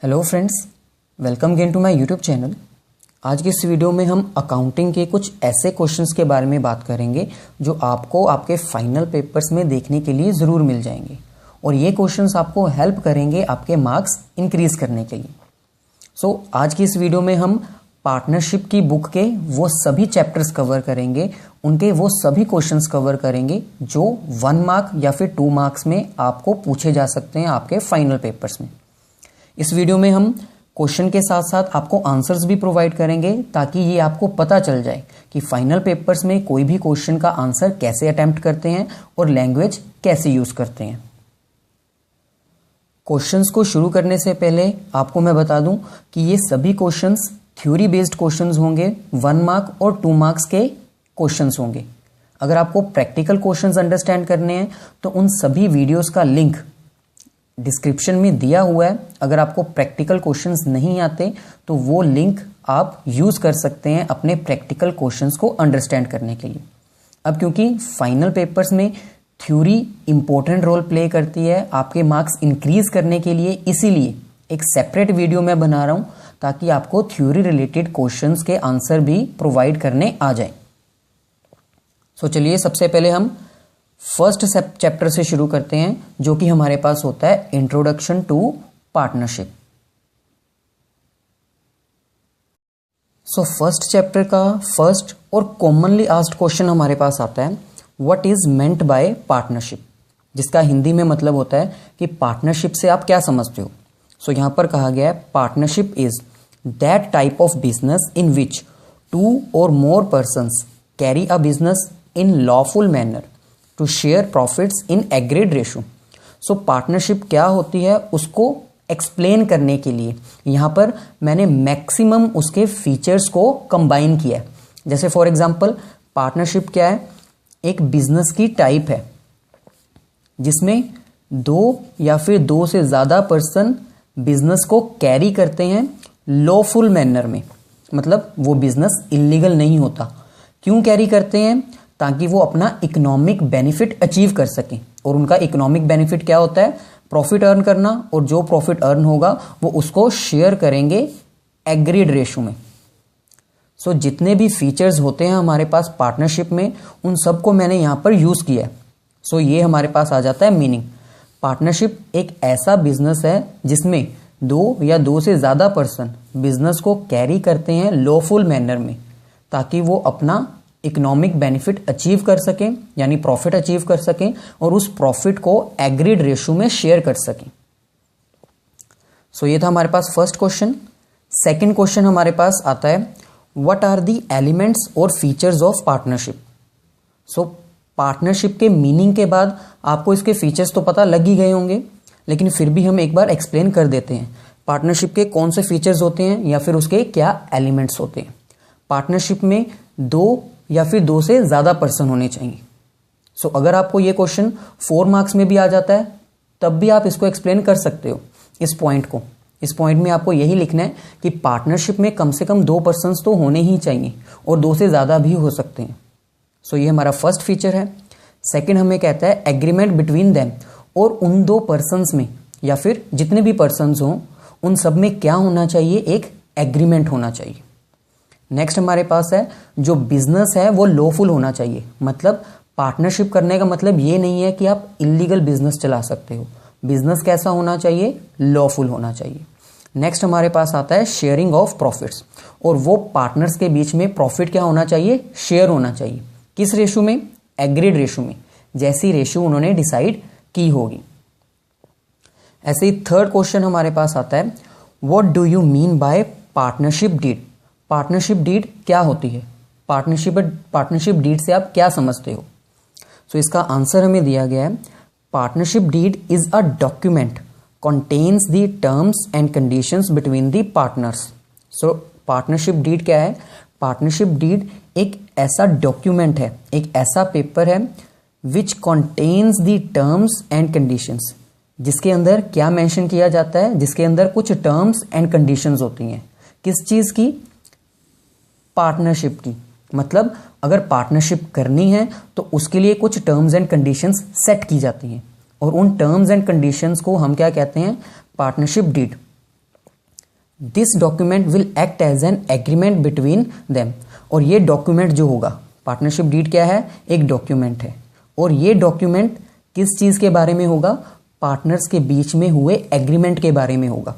Hello friends, welcome again to my YouTube channel. आज की इस वीडियो में हम अकाउंटिंग के कुछ ऐसे क्वेश्चंस के बारे में बात करेंगे जो आपको आपके फाइनल पेपर्स में देखने के लिए ज़रूर मिल जाएंगे और ये क्वेश्चंस आपको हेल्प करेंगे आपके मार्क्स इंक्रीज करने के लिए। आज की इस वीडियो में हम पार्टनरशिप की बुक के वो सभी चैप्टर्स कवर करेंगे, उनके वो सभी क्वेश्चंस कवर करेंगे जो 1 मार्क या फिर 2 मार्क्स में आपको पूछे जा सकते हैं आपके फाइनल पेपर्स में। इस वीडियो में हम क्वेश्चन के साथ साथ आपको आंसर्स भी प्रोवाइड करेंगे ताकि ये आपको पता चल जाए कि फाइनल पेपर्स में कोई भी क्वेश्चन का आंसर कैसे अटेम्प्ट करते हैं और लैंग्वेज कैसे यूज करते हैं। क्वेश्चंस को शुरू करने से पहले आपको मैं बता दूं कि ये सभी क्वेश्चंस थ्योरी बेस्ड क्वेश्चंस होंगे, 1 मार्क और 2 मार्क्स के क्वेश्चंस होंगे। अगर आपको प्रैक्टिकल क्वेश्चंस अंडरस्टैंड करने हैं तो उन सभी वीडियोस का लिंक डिस्क्रिप्शन में दिया हुआ है। अगर आपको प्रैक्टिकल क्वेश्चंस नहीं आते तो वो लिंक आप यूज कर सकते हैं अपने प्रैक्टिकल क्वेश्चंस को अंडरस्टैंड करने के लिए। अब क्योंकि फाइनल पेपर्स में थ्योरी इंपॉर्टेंट रोल प्ले करती है आपके मार्क्स इंक्रीज करने के लिए, इसीलिए एक सेपरेट वीडियो मैं बना रहा हूं ताकि आपको थ्योरी रिलेटेड क्वेश्चंस के आंसर भी प्रोवाइड करने आ जाए। चलिए सबसे पहले हम फर्स्ट चैप्टर से शुरू करते हैं जो कि हमारे पास होता है introduction to partnership. First chapter का फर्स्ट और कॉमनली आस्क्ड क्वेश्चन हमारे पास आता है, what is meant by partnership, जिसका हिंदी में मतलब होता है कि पार्टनरशिप से आप क्या समझते हो। यहां पर कहा गया है partnership is that type of business in which 2 or more persons carry a business in lawful manner to share profits in agreed ratio. Partnership क्या होती है उसको एक्सप्लेन करने के लिए यहां पर मैंने मैक्सिमम उसके फीचर्स को कंबाइन किया है। जैसे फॉर एग्जांपल पार्टनरशिप क्या है, एक बिजनेस की टाइप है जिसमें 2 या फिर 2 से ज्यादा पर्सन बिजनेस को कैरी करते हैं लॉफुल मैनर में, मतलब वो बिजनेस इलीगल नहीं होता। क्यों कैरी करते हैं? ताकि वो अपना इकोनॉमिक बेनिफिट अचीव कर सकें, और उनका इकोनॉमिक बेनिफिट क्या होता है? प्रॉफिट अर्न करना, और जो प्रॉफिट अर्न होगा वो उसको शेयर करेंगे एग्रीड रेशो में। जितने भी फीचर्स होते हैं हमारे पास पार्टनरशिप में उन सबको मैंने यहां पर यूज किया है। ये हमारे पास आ जाता है मीनिंग। पार्टनरशिप एक ऐसा बिजनेस है जिसमें 2 या 2 से ज्यादा पर्सन बिजनेस को कैरी करते हैं लॉफुल मैनर में ताकि वो अपना इकोनॉमिक बेनिफिट अचीव कर सकें, यानी प्रॉफिट अचीव कर सकें, और उस प्रॉफिट को एग्रीड रेशो में शेयर कर सकें। ये था हमारे पास फर्स्ट क्वेश्चन। सेकंड क्वेश्चन हमारे पास आता है, व्हाट आर द एलिमेंट्स और फीचर्स ऑफ पार्टनरशिप। पार्टनरशिप के मीनिंग के बाद आपको इसके फीचर्स तो पता लग ही गए होंगे, लेकिन फिर भी हम एक बार एक्सप्लेन कर देते हैं पार्टनरशिप के कौन से फीचर्स होते हैं या फिर उसके क्या एलिमेंट्स होते हैं। पार्टनरशिप में 2 या फिर 2 से ज्यादा पर्सन होने चाहिए। अगर आपको ये क्वेश्चन 4 मार्क्स में भी आ जाता है तब भी आप इसको एक्सप्लेन कर सकते हो। इस पॉइंट में आपको यही लिखना है कि पार्टनरशिप में कम से कम 2 पर्सन्स तो होने ही चाहिए और 2 से ज्यादा भी हो सकते हैं। ये हमारा फर्स्ट फीचर है। सेकंड हमें कहता है एग्रीमेंट बिटवीन देम, और उन 2 पर्सन्स में या फिर जितने भी पर्सन्स हों उन सब में क्या होना चाहिए? एक एग्रीमेंट होना चाहिए। नेक्स्ट हमारे पास है जो बिजनेस है वो लॉफुल होना चाहिए, मतलब पार्टनरशिप करने का मतलब ये नहीं है कि आप इलीगल बिजनेस चला सकते हो। बिजनेस कैसा होना चाहिए? लॉफुल होना चाहिए। नेक्स्ट हमारे पास आता है शेयरिंग ऑफ प्रॉफिट्स, और वो पार्टनर्स के बीच में प्रॉफिट क्या होना चाहिए? शेयर होना चाहिए। किस रेशो में? एग्रीड रेशो में, जैसी रेशो उन्होंने डिसाइड की होगी। ऐसे ही थर्ड क्वेश्चन हमारे पास आता है, what do you mean by partnership deed. Partnership deed क्या होती है? पार्टनरशिप डीड से आप क्या समझते हो? इसका आंसर हमें दिया गया है, partnership deed is a document contains the terms and conditions between the partners. Partnership deed क्या है? पार्टनरशिप डीड एक ऐसा डॉक्यूमेंट है, एक ऐसा पेपर है which contains the terms and conditions, जिसके अंदर क्या मेंशन किया जाता है? जिसके अंदर कुछ टर्म्स एंड कंडीशंस होती हैं। किस चीज की? पार्टनरशिप की। मतलब अगर पार्टनरशिप करनी है तो उसके लिए कुछ टर्म्स एंड कंडीशंस सेट की जाती हैं, और उन टर्म्स एंड कंडीशंस को हम क्या कहते हैं? Partnership deed. This document will act as an agreement between them. और ये डॉक्यूमेंट जो होगा, पार्टनरशिप डीड क्या है, एक डॉक्यूमेंट है, और ये डॉक्यूमेंट किस चीज के बारे में होगा, पार्टनर्स के बीच में हुए एग्रीमेंट के बारे में होगा।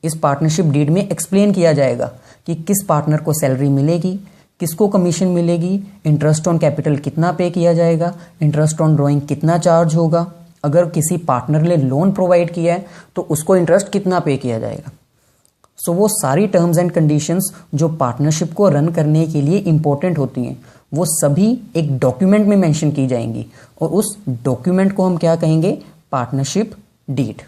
इस पार्टनरशिप डीड में एक्सप्लेन किया जाएगा कि किस पार्टनर को सैलरी मिलेगी, किसको कमीशन मिलेगी, इंटरेस्ट ऑन कैपिटल कितना पे किया जाएगा, इंटरेस्ट ऑन ड्राइंग कितना चार्ज होगा, अगर किसी पार्टनर ने लोन प्रोवाइड किया है तो उसको इंटरेस्ट कितना पे किया जाएगा। सो वो सारी टर्म्स एंड कंडीशंस जो पार्टनरशिप को रन करने के लिए इंपॉर्टेंट होती हैं, वो सभी एक डॉक्यूमेंट में मेंशन की जाएंगी, और उस डॉक्यूमेंट को हम क्या कहेंगे, पार्टनरशिप डीड।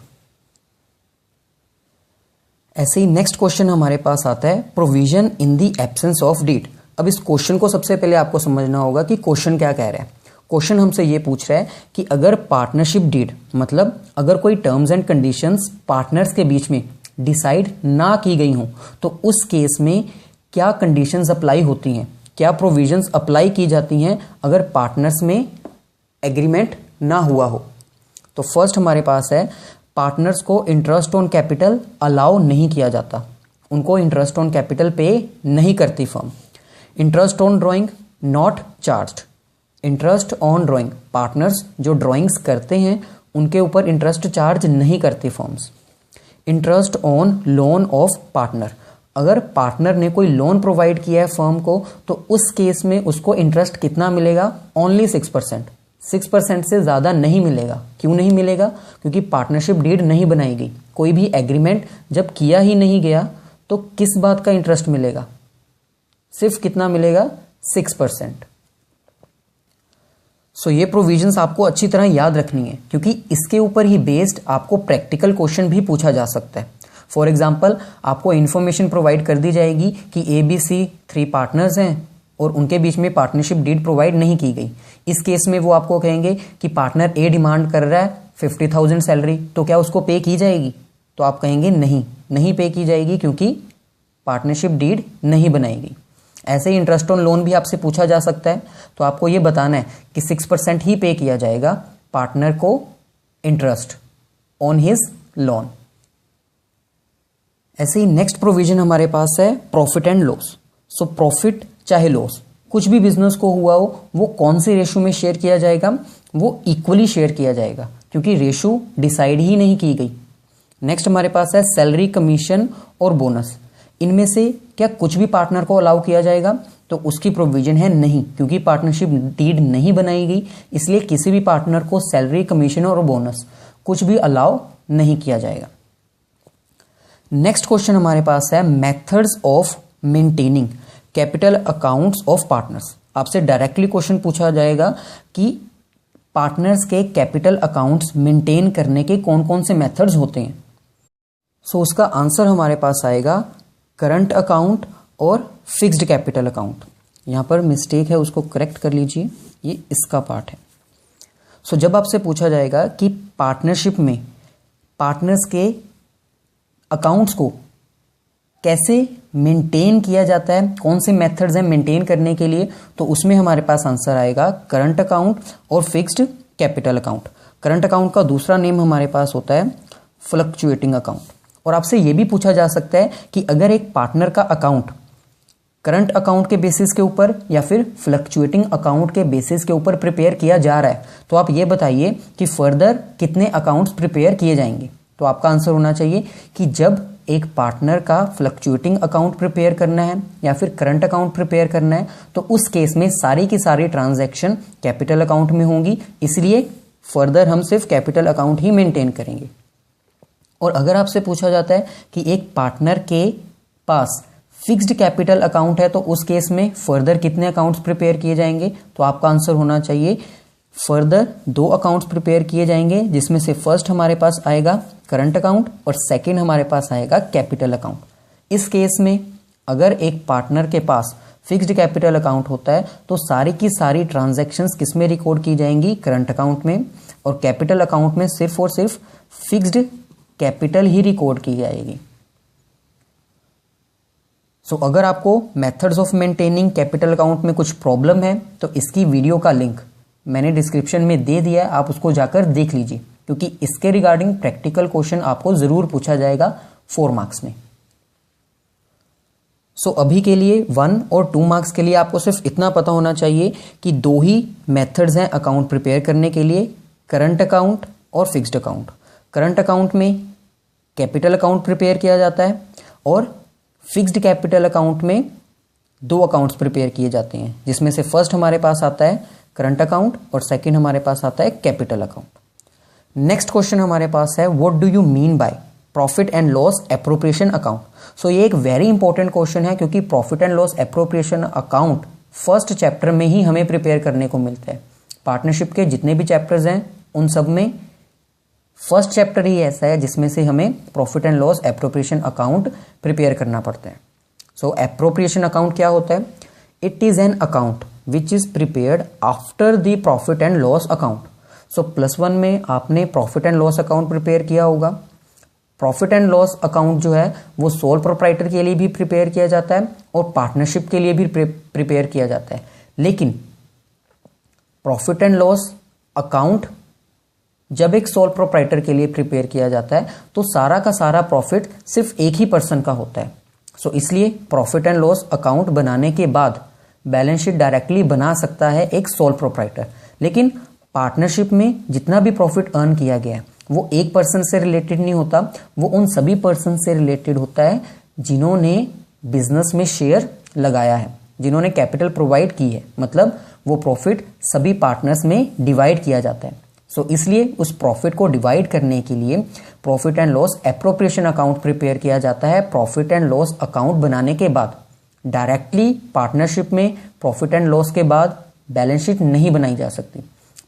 ऐसे ही नेक्स्ट क्वेश्चन हमारे पास आता है, provision in the absence of deed. अब इस क्वेश्चन को सबसे पहले आपको समझना होगा कि क्वेश्चन क्या कह रहा है। क्वेश्चन हमसे ये पूछ रहा है कि अगर पार्टनरशिप डीड, मतलब अगर कोई टर्म्स एंड कंडीशंस पार्टनर्स के बीच में डिसाइड ना की गई हो, तो उस केस में क्या कंडीशंस अप्लाई होती हैं, क्या प्रोविजंस अप्लाई की जाती हैं अगर पार्टनर्स में एग्रीमेंट ना हुआ हो। तो फर्स्ट हमारे पास है, पार्टनर्स को इंटरेस्ट ऑन कैपिटल अलाउ नहीं किया जाता, उनको इंटरेस्ट ऑन कैपिटल पे नहीं करती firm. Interest on drawing not charged, interest on drawing, partners जो ड्राइंग्स करते हैं उनके ऊपर इंटरेस्ट चार्ज नहीं करती firms. Interest on loan of partner, अगर पार्टनर ने कोई लोन प्रोवाइड किया है फर्म को, तो उस केस में उसको इंटरेस्ट कितना मिलेगा, ओनली 6%। 6% से ज़्यादा नहीं मिलेगा। क्यों नहीं मिलेगा, क्योंकि पार्टनरशिप डीड नहीं बनाई गई, कोई भी एग्रीमेंट जब किया ही नहीं गया तो किस बात का इंटरेस्ट मिलेगा, सिर्फ कितना मिलेगा, 6%। सो ये प्रोविजंस आपको अच्छी तरह याद रखनी है, क्योंकि इसके ऊपर ही बेस्ड आपको प्रैक्टिकल क्वेश्चन भी पूछा जा सकता है। फॉर एग्जाम्पल, आपको इन्फॉर्मेशन प्रोवाइड कर दी जाएगी कि ABC 3 पार्टनर्स हैं और उनके बीच में पार्टनरशिप डीड प्रोवाइड नहीं की गई। इस केस में वो आपको कहेंगे कि पार्टनर A डिमांड कर रहा है 50,000 सैलरी, तो क्या उसको पे की जाएगी, तो आप कहेंगे नहीं पे की जाएगी, क्योंकि पार्टनरशिप डीड नहीं बनाएगी। ऐसे ही इंटरेस्ट ऑन लोन भी आपसे पूछा जा सकता है, तो आपको ये बताना है कि 6% ही पे किया जाएगा पार्टनर को इंटरेस्ट ऑन हिज लोन। ऐसे ही नेक्स्ट प्रोविजन हमारे पास है, profit and loss. So profit चाहे लॉस, कुछ भी बिजनेस को हुआ हो, वो कौन से रेशो में शेयर किया जाएगा, वो इक्वली शेयर किया जाएगा, क्योंकि रेशो डिसाइड ही नहीं की गई। नेक्स्ट हमारे पास है सैलरी, कमीशन और बोनस। इनमें से क्या कुछ भी पार्टनर को अलाउ किया जाएगा, तो उसकी प्रोविजन है नहीं, क्योंकि पार्टनरशिप डीड नहीं बनाई गई, इसलिए किसी भी पार्टनर को सैलरी, कमीशन और बोनस कुछ भी अलाउ नहीं किया जाएगा। नेक्स्ट क्वेश्चन हमारे पास है, methods of maintaining capital accounts of partners. आपसे डायरेक्टली क्वेश्चन पूछा जाएगा कि पार्टनर्स के कैपिटल अकाउंट्स मेंटेन करने के कौन कौन से मेथड्स होते हैं। सो उसका आंसर हमारे पास आएगा करंट अकाउंट और फिक्स्ड कैपिटल अकाउंट। यहाँ पर मिस्टेक है, उसको करेक्ट कर लीजिए, ये इसका पार्ट है। सो जब आपसे पूछा जाएगा कि पार्टनरशिप में पार्टनर्स के अकाउंट्स को कैसे मेंटेन किया जाता है, कौन से मेथड्स हैं मेंटेन करने के लिए, तो उसमें हमारे पास आंसर आएगा करंट अकाउंट और fixed capital account. Current account का दूसरा नेम हमारे पास होता है फ्लक्चुएटिंग अकाउंट। और आपसे ये भी पूछा जा सकता है कि अगर एक पार्टनर का अकाउंट करंट अकाउंट के बेसिस के ऊपर या फिर फ्लक्चुएटिंग अकाउंट के बेसिस के ऊपर प्रिपेयर किया जा रहा है, तो आप ये बताइए कि फर्दर कितने अकाउंट्स प्रिपेयर किए जाएंगे। तो आपका आंसर होना चाहिए कि जब एक पार्टनर का फ्लक्चुएटिंग अकाउंट प्रिपेयर करना है या फिर करंट अकाउंट प्रिपेयर करना है, तो उस केस में सारी की सारी ट्रांजैक्शन कैपिटल अकाउंट में होंगी, इसलिए फर्दर हम सिर्फ कैपिटल अकाउंट ही मेंटेन करेंगे। और अगर आपसे पूछा जाता है कि एक पार्टनर के पास फिक्स्ड कैपिटल अकाउंट है, तो उस केस में फर्दर कितने अकाउंट्स प्रिपेयर किए जाएंगे, तो आपका आंसर होना चाहिए फर्दर 2 अकाउंट्स प्रिपेयर किए जाएंगे, जिसमें से फर्स्ट हमारे पास आएगा करंट अकाउंट और सेकंड हमारे पास आएगा कैपिटल अकाउंट। इस केस में अगर एक पार्टनर के पास फिक्स्ड कैपिटल अकाउंट होता है, तो सारी की सारी ट्रांजैक्शंस किस में रिकॉर्ड की जाएंगी, करंट अकाउंट में, और कैपिटल अकाउंट में सिर्फ और सिर्फ फिक्स्ड कैपिटल ही रिकॉर्ड की जाएगी। सो अगर आपको methods of maintaining capital account में कुछ प्रॉब्लम है, तो इसकी वीडियो का लिंक मैंने डिस्क्रिप्शन में दे दिया है, आप उसको जाकर देख लीजिए, क्योंकि इसके रिगार्डिंग प्रैक्टिकल क्वेश्चन आपको जरूर पूछा जाएगा 4 मार्क्स में। सो अभी के लिए 1 और 2 मार्क्स के लिए आपको सिर्फ इतना पता होना चाहिए कि 2 ही मेथड्स हैं अकाउंट प्रिपेयर करने के लिए, करंट अकाउंट और फिक्स्ड अकाउंट। करंट अकाउंट में कैपिटल अकाउंट प्रिपेयर किया जाता है और फिक्स्ड कैपिटल अकाउंट में 2 अकाउंट्स प्रिपेयर किए जाते हैं, जिसमें से फर्स्ट हमारे पास आता है करंट अकाउंट और सेकंड हमारे पास आता है कैपिटल अकाउंट। नेक्स्ट क्वेश्चन हमारे पास है what do you mean by profit and loss appropriation account. So ये एक वेरी इंपॉर्टेंट क्वेश्चन है, क्योंकि profit and loss appropriation account first chapter में ही हमें प्रिपेयर करने को मिलता है। पार्टनरशिप के जितने भी चैप्टर्स हैं उन सब में फर्स्ट चैप्टर ही ऐसा है जिसमें से हमें profit and loss appropriation account prepare करना पड़ता है। सो एप्रोप्रिएशन अकाउंट क्या होता है? It is an account which is prepared after the profit and loss account. So +1 में आपने profit and loss account prepare किया होगा। प्रॉफिट एंड लॉस अकाउंट जो है वो सोल प्रोप्राइटर के लिए भी प्रिपेयर किया जाता है और पार्टनरशिप के लिए भी प्रिपेयर किया जाता है। लेकिन प्रॉफिट एंड लॉस अकाउंट जब एक सोल प्रोप्राइटर के लिए प्रिपेयर किया जाता है तो सारा का सारा प्रॉफिट सिर्फ एक ही पर्सन का होता है। सो इसलिए प्रॉफिट एंड लॉस अकाउंट बनाने के बाद बैलेंस शीट डायरेक्टली बना सकता है एक सोल प्रोप्राइटर। लेकिन पार्टनरशिप में जितना भी प्रॉफिट अर्न किया गया है वो एक पर्सन से रिलेटेड नहीं होता, वो उन सभी पर्सन से रिलेटेड होता है जिन्होंने बिजनेस में शेयर लगाया है, जिन्होंने कैपिटल प्रोवाइड की है। मतलब वो प्रॉफिट सभी पार्टनर्स में डिवाइड किया जाता है। सो इसलिए उस प्रॉफिट को डिवाइड करने के लिए profit and loss appropriation account prepare किया जाता है। प्रॉफिट एंड लॉस अकाउंट बनाने के बाद डायरेक्टली पार्टनरशिप में प्रॉफिट एंड लॉस के बाद बैलेंस शीट नहीं बनाई जा सकती।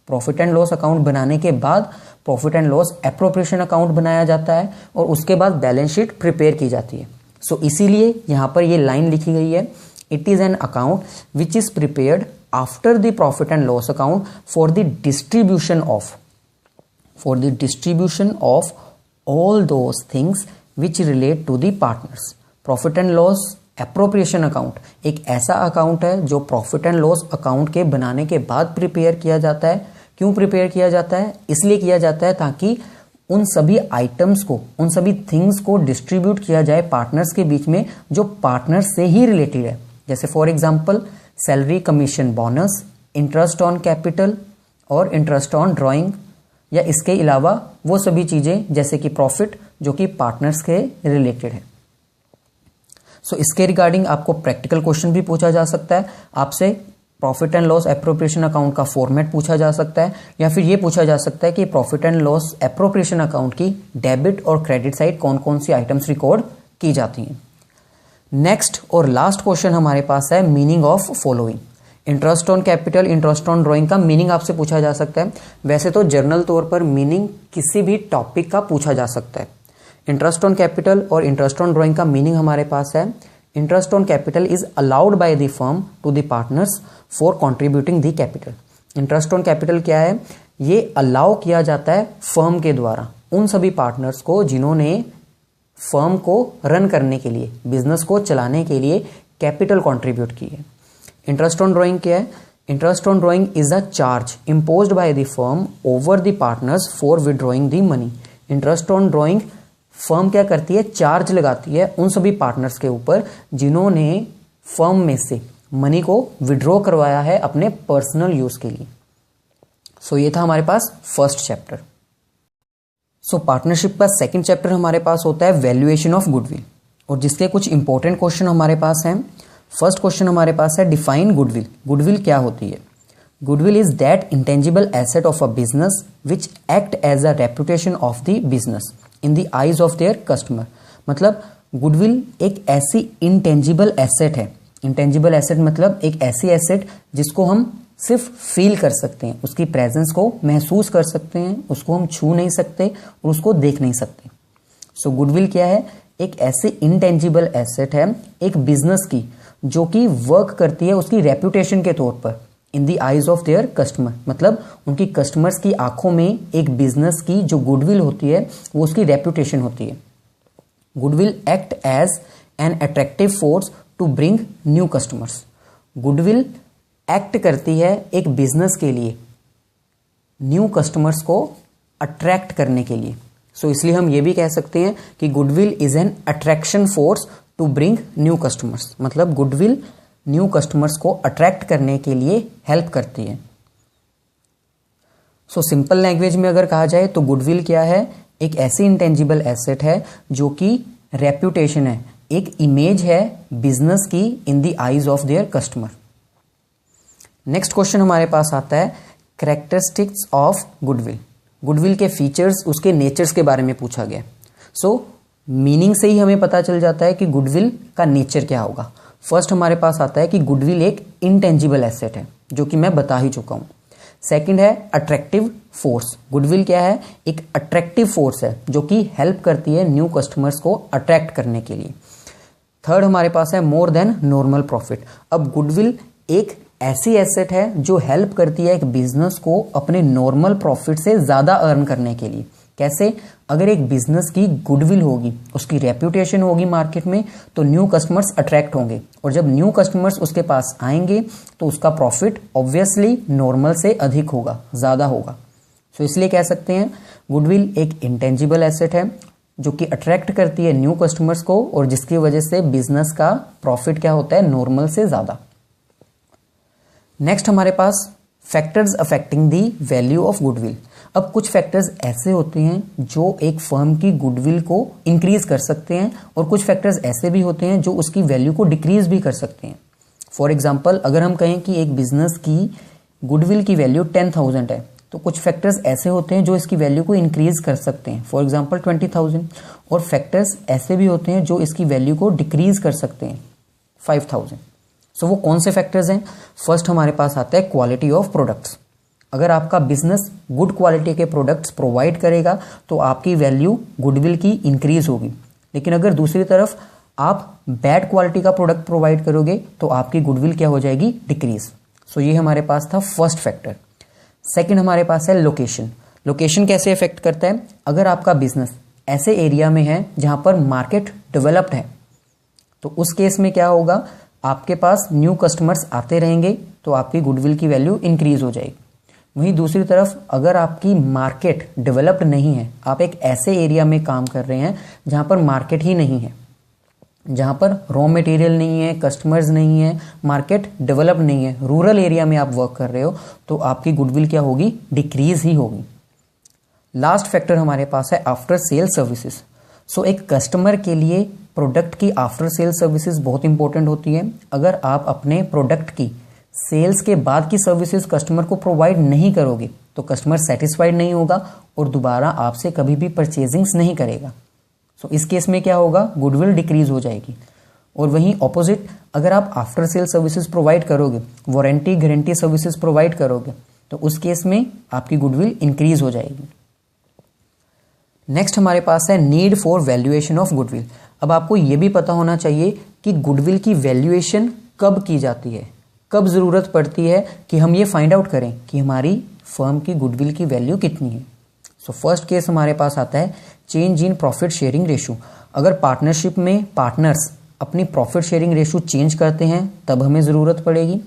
प्रॉफिट एंड लॉस अकाउंट बनाने के बाद profit and loss appropriation account बनाया जाता है और उसके बाद बैलेंस शीट प्रिपेयर की जाती है। सो इसीलिए यहाँ पर ये लाइन लिखी गई है, it is an account which is prepared after the profit and loss account for the distribution of all those things which relate to the partners. Profit and loss appropriation account एक ऐसा account है जो profit and loss account के बनाने के बाद prepare किया जाता है। क्यों प्रिपेयर किया जाता है? इसलिए किया जाता है ताकि उन सभी आइटम्स को, उन सभी थिंग्स को डिस्ट्रीब्यूट किया जाए पार्टनर्स के बीच में जो पार्टनर्स से ही रिलेटेड है। जैसे for example salary, commission, bonus, interest on capital और इंटरेस्ट ऑन ड्राइंग, या इसके अलावा वो सभी चीजें जैसे कि प्रॉफिट जो कि पार्टनर्स के रिलेटेड है। सो इसके रिगार्डिंग आपको प्रैक्टिकल क्वेश्चन भी पूछा जा सकता है। आपसे profit and loss appropriation account का फॉर्मेट पूछा जा सकता है, या फिर ये पूछा जा सकता है कि profit and loss appropriation account की डेबिट और क्रेडिट साइड कौन कौन सी आइटम्स रिकॉर्ड की जाती हैं। नेक्स्ट और लास्ट क्वेश्चन हमारे पास है meaning of following. Interest on capital, interest on drawing का मीनिंग आपसे पूछा जा सकता है। वैसे तो जनरल तौर पर मीनिंग किसी भी टॉपिक का पूछा जा सकता है। इंटरेस्ट ऑन कैपिटल और इंटरेस्ट ऑन ड्राइंग का मीनिंग हमारे पास है, interest on capital is allowed by the firm to the partners for contributing the capital. Interest on capital क्या है? ये अलाउ किया जाता है फर्म के द्वारा उन सभी पार्टनर्स को जिन्होंने फर्म को रन करने के लिए, बिजनेस को चलाने के लिए कैपिटल कंट्रीब्यूट की है। इंटरेस्ट ऑन ड्राइंग क्या है? Interest on drawing is a charge imposed bye the firm over the partners for withdrawing the money. Interest on drawing firm क्या करती है? चार्ज लगाती है उन सभी पार्टनर्स के ऊपर जिन्होंने फर्म में से मनी को विड्रॉ करवाया है अपने पर्सनल यूज के लिए। सो ये था हमारे पास फर्स्ट चैप्टर। सो पार्टनरशिप का सेकंड चैप्टर हमारे पास होता है वैल्यूएशन ऑफ गुडविल, और जिसके कुछ इंपॉर्टेंट क्वेश्चन हमारे पास हैं। फर्स्ट क्वेश्चन हमारे पास है डिफाइन गुडविल। गुडविल क्या होती है? Goodwill is that intangible asset of a business which act as a reputation of the business in the eyes of their customer. मतलब गुडविल एक ऐसी इंटेंजिबल एसेट है। इंटेंजिबल एसेट मतलब एक ऐसी एसेट जिसको हम सिर्फ फील कर सकते हैं, उसकी प्रेजेंस को महसूस कर सकते हैं, उसको हम छू नहीं सकते और उसको देख नहीं सकते। सो गुडविल क्या है? एक ऐसी इंटेंजिबल एसेट है एक बिजनेस की जो कि वर्क करती है उसकी रेपुटेशन के तौर पर in the eyes of their customer. मतलब उनकी कस्टमर्स की आंखों में एक बिजनेस की जो गुडविल होती है वो उसकी रेपुटेशन होती है। Goodwill act as an attractive force to bring new customers. Goodwill act करती है एक बिजनेस के लिए न्यू कस्टमर्स को अट्रैक्ट करने के लिए। सो इसलिए हम ये भी कह सकते हैं कि goodwill is an attraction force to bring new customers, मतलब गुडविल न्यू कस्टमर्स को अट्रैक्ट करने के लिए हेल्प करती है। सो सिंपल लैंग्वेज में अगर कहा जाए तो गुडविल क्या है, एक ऐसी इंटेंजिबल एसेट है जो कि रेप्यूटेशन है, एक इमेज है बिजनेस की इन the eyes of their customer. Next question हमारे पास आता है कैरेक्टरिस्टिक्स ऑफ गुडविल। गुडविल के फीचर्स, उसके नेचर्स के बारे में पूछा गया। सो मीनिंग से ही हमें पता चल जाता है कि गुडविल का नेचर क्या होगा। फर्स्ट हमारे पास आता है कि गुडविल एक इंटेंजिबल एसेट है, जो कि मैं बता ही चुका हूं। सेकंड है अट्रैक्टिव फोर्स। गुडविल क्या है, एक अट्रैक्टिव फोर्स है जो कि हेल्प करती है न्यू कस्टमर्स को अट्रैक्ट करने के लिए। थर्ड हमारे पास है मोर देन नॉर्मल प्रॉफिट। अब गुडविल एक ऐसी एसेट है जो हेल्प करती है एक बिजनेस को अपने नॉर्मल प्रॉफिट से ज्यादा अर्न करने के लिए। कैसे, अगर एक बिजनेस की गुडविल होगी, उसकी रेप्यूटेशन होगी मार्केट में, तो न्यू कस्टमर्स अट्रैक्ट होंगे, और जब न्यू कस्टमर्स उसके पास आएंगे तो उसका प्रॉफिट ऑब्वियसली नॉर्मल से अधिक होगा, ज्यादा होगा। सो इसलिए कह सकते हैं गुडविल एक इंटेंजिबल एसेट है जो कि अट्रैक्ट करती है न्यू कस्टमर्स को, और जिसकी वजह से बिजनेस का प्रॉफिट क्या होता है, नॉर्मल से ज्यादा। नेक्स्ट हमारे पास factors affecting the value of goodwill. अब कुछ फैक्टर्स ऐसे होते हैं जो एक फर्म की गुडविल को इंक्रीज कर सकते हैं, और कुछ फैक्टर्स ऐसे भी होते हैं जो उसकी वैल्यू को डिक्रीज भी कर सकते हैं। फॉर एग्जाम्पल, अगर हम कहें कि एक बिजनेस की गुडविल की वैल्यू 10,000 है, तो कुछ फैक्टर्स ऐसे होते हैं जो इसकी वैल्यू को इंक्रीज कर सकते हैं, फॉर एग्जाम्पल 20,000, और फैक्टर्स ऐसे भी होते हैं जो इसकी वैल्यू को डिक्रीज कर सकते हैं, 5,000। सो वो कौन से फैक्टर्स हैं? फर्स्ट हमारे पास आता है क्वालिटी ऑफ प्रोडक्ट्स। अगर आपका बिजनेस गुड क्वालिटी के प्रोडक्ट्स प्रोवाइड करेगा तो आपकी वैल्यू गुडविल की इंक्रीज होगी, लेकिन अगर दूसरी तरफ आप बैड क्वालिटी का प्रोडक्ट प्रोवाइड करोगे तो आपकी गुडविल क्या हो जाएगी, डिक्रीज। सो ये हमारे पास था फर्स्ट फैक्टर। सेकंड हमारे पास है लोकेशन। लोकेशन कैसे इफेक्ट करता है? अगर आपका बिजनेस ऐसे एरिया में है जहां पर मार्केट डेवलप्ड है, तो उस केस में क्या होगा, आपके पास न्यू कस्टमर्स आते रहेंगे तो आपकी गुडविल की वैल्यू इंक्रीज हो जाएगी। वहीं दूसरी तरफ अगर आपकी मार्केट डेवलप्ड नहीं है, आप एक ऐसे एरिया में काम कर रहे हैं जहां पर मार्केट ही नहीं है, जहां पर रॉ मटेरियल नहीं है, कस्टमर्स नहीं है, मार्केट डेवलप नहीं है, रूरल एरिया में आप वर्क कर रहे हो, तो आपकी गुडविल क्या होगी, डिक्रीज ही होगी। लास्ट फैक्टर हमारे पास है आफ्टर सेल सर्विसेज। सो एक कस्टमर के लिए प्रोडक्ट की आफ्टर सेल सर्विसेज बहुत इंपॉर्टेंट होती है। अगर आप अपने प्रोडक्ट की सेल्स के बाद की सर्विसेज कस्टमर को प्रोवाइड नहीं करोगे तो कस्टमर सेटिस्फाइड नहीं होगा और दोबारा आपसे कभी भी परचेजिंग्स नहीं करेगा। सो इस केस में क्या होगा, गुडविल डिक्रीज हो जाएगी। और वहीं ऑपोजिट, अगर आप आफ्टर सेल सर्विसेज प्रोवाइड करोगे, वारंटी गारंटी सर्विसेज प्रोवाइड करोगे, तो उस केस में आपकी गुडविल इंक्रीज हो जाएगी। नेक्स्ट हमारे पास है need for valuation of goodwill. अब आपको यह भी पता होना चाहिए कि गुडविल की वैल्यूएशन कब की जाती है, कब जरूरत पड़ती है कि हम ये फाइंड आउट करें कि हमारी फर्म की गुडविल की वैल्यू कितनी है। सो फर्स्ट केस हमारे पास आता है change in profit sharing ratio. अगर पार्टनरशिप में पार्टनर्स अपनी प्रॉफिट शेयरिंग रेशो चेंज करते हैं तब हमें जरूरत पड़ेगी।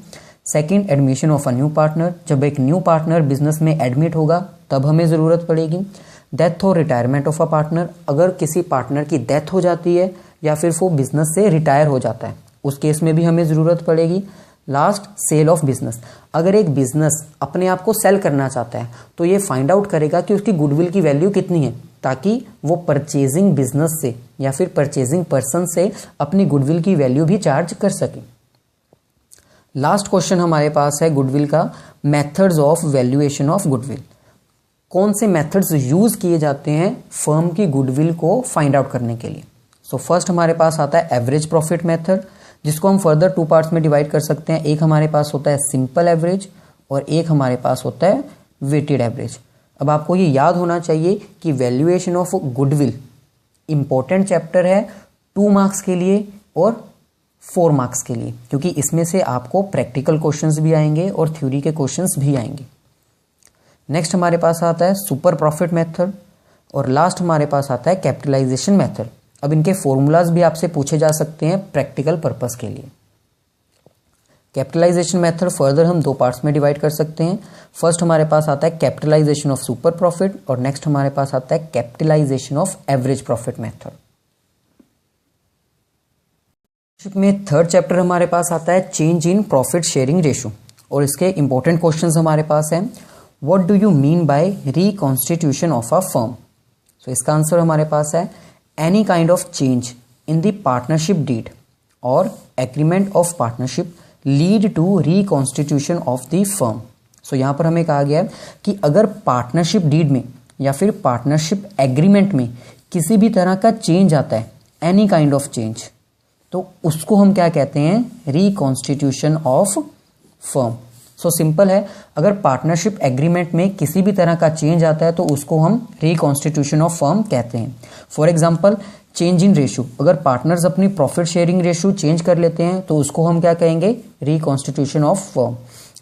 Second, admission of a new partner. जब एक न्यू पार्टनर बिजनेस में एडमिट होगा तब हमें जरूरत पड़ेगी। डेथ और रिटायरमेंट ऑफ अ पार्टनर। अगर किसी पार्टनर की डेथ हो जाती है या फिर वो बिजनेस से रिटायर हो जाता है, उस केस में भी हमें जरूरत पड़ेगी। Last, sale of business. अगर एक बिजनेस अपने आप को सेल करना चाहता है तो ये फाइंड आउट करेगा कि उसकी गुडविल की वैल्यू कितनी है, ताकि वो परचेजिंग बिजनेस से या फिर परचेजिंग पर्सन से अपनी गुडविल की वैल्यू भी चार्ज कर सके। लास्ट क्वेश्चन हमारे पास है गुडविल का, methods of valuation of goodwill. कौन से मेथड्स यूज किए जाते हैं फर्म की गुडविल को फाइंड आउट करने के लिए। सो फर्स्ट हमारे पास आता है एवरेज प्रॉफिट मेथड, जिसको हम फर्दर 2 पार्ट्स में डिवाइड कर सकते हैं। एक हमारे पास होता है सिंपल एवरेज और एक हमारे पास होता है वेटेड एवरेज। अब आपको ये याद होना चाहिए कि valuation of goodwill important chapter है 2 मार्क्स के लिए और 4 मार्क्स के लिए, क्योंकि इसमें से आपको प्रैक्टिकल क्वेश्चंस भी आएंगे और थ्योरी के क्वेश्चंस भी आएंगे। नेक्स्ट हमारे पास आता है सुपर प्रॉफिट मेथड और लास्ट हमारे पास आता है कैपिटलाइजेशन मेथड। अब इनके फॉर्मूलाज भी आपसे पूछे जा सकते हैं प्रैक्टिकल पर्पस के लिए। कैपिटलाइजेशन मेथड फर्दर हम 2 पार्ट्स में डिवाइड कर सकते हैं। फर्स्ट हमारे पास आता है कैपिटलाइजेशन ऑफ सुपर प्रॉफिट और नेक्स्ट हमारे पास आता है capitalisation of average profit method. में थर्ड चैप्टर हमारे पास आता है change in profit sharing ratio, और इसके इंपॉर्टेंट क्वेश्चंस हमारे पास हैं। What do you mean by reconstitution of a firm? So इसका आंसर हमारे पास है any kind of change in the partnership deed और agreement of partnership lead to reconstitution of the firm. सो यहाँ पर हमें कहा गया है कि अगर पार्टनरशिप डीड में या फिर पार्टनरशिप एग्रीमेंट में किसी भी तरह का चेंज आता है, एनी काइंड ऑफ चेंज, तो उसको हम क्या कहते हैं? Reconstitution of firm. So simple है, अगर पार्टनरशिप एग्रीमेंट में किसी भी तरह का चेंज आता है तो उसको हम रिकॉन्स्टिट्यूशन ऑफ फर्म कहते हैं। For example change in ratio, अगर पार्टनर्स अपनी प्रॉफिट शेयरिंग रेशो चेंज कर लेते हैं तो उसको हम क्या कहेंगे? Reconstitution of firm.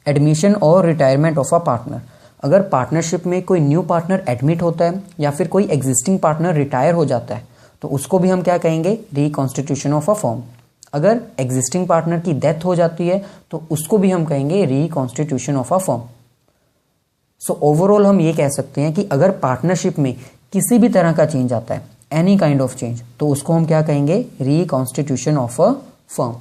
एडमिशन और रिटायरमेंट ऑफ अ पार्टनर, अगर पार्टनरशिप में कोई न्यू पार्टनर एडमिट होता है या फिर कोई एग्जिस्टिंग पार्टनर रिटायर हो जाता है तो उसको भी हम क्या कहेंगे? Reconstitution of a firm. अगर एग्जिस्टिंग पार्टनर की डेथ हो जाती है तो उसको भी हम कहेंगे reconstitution of a firm. So overall हम ये कह सकते हैं कि अगर पार्टनरशिप में किसी भी तरह का चेंज आता है, एनी काइंड ऑफ चेंज, तो उसको हम क्या कहेंगे? Reconstitution of a firm.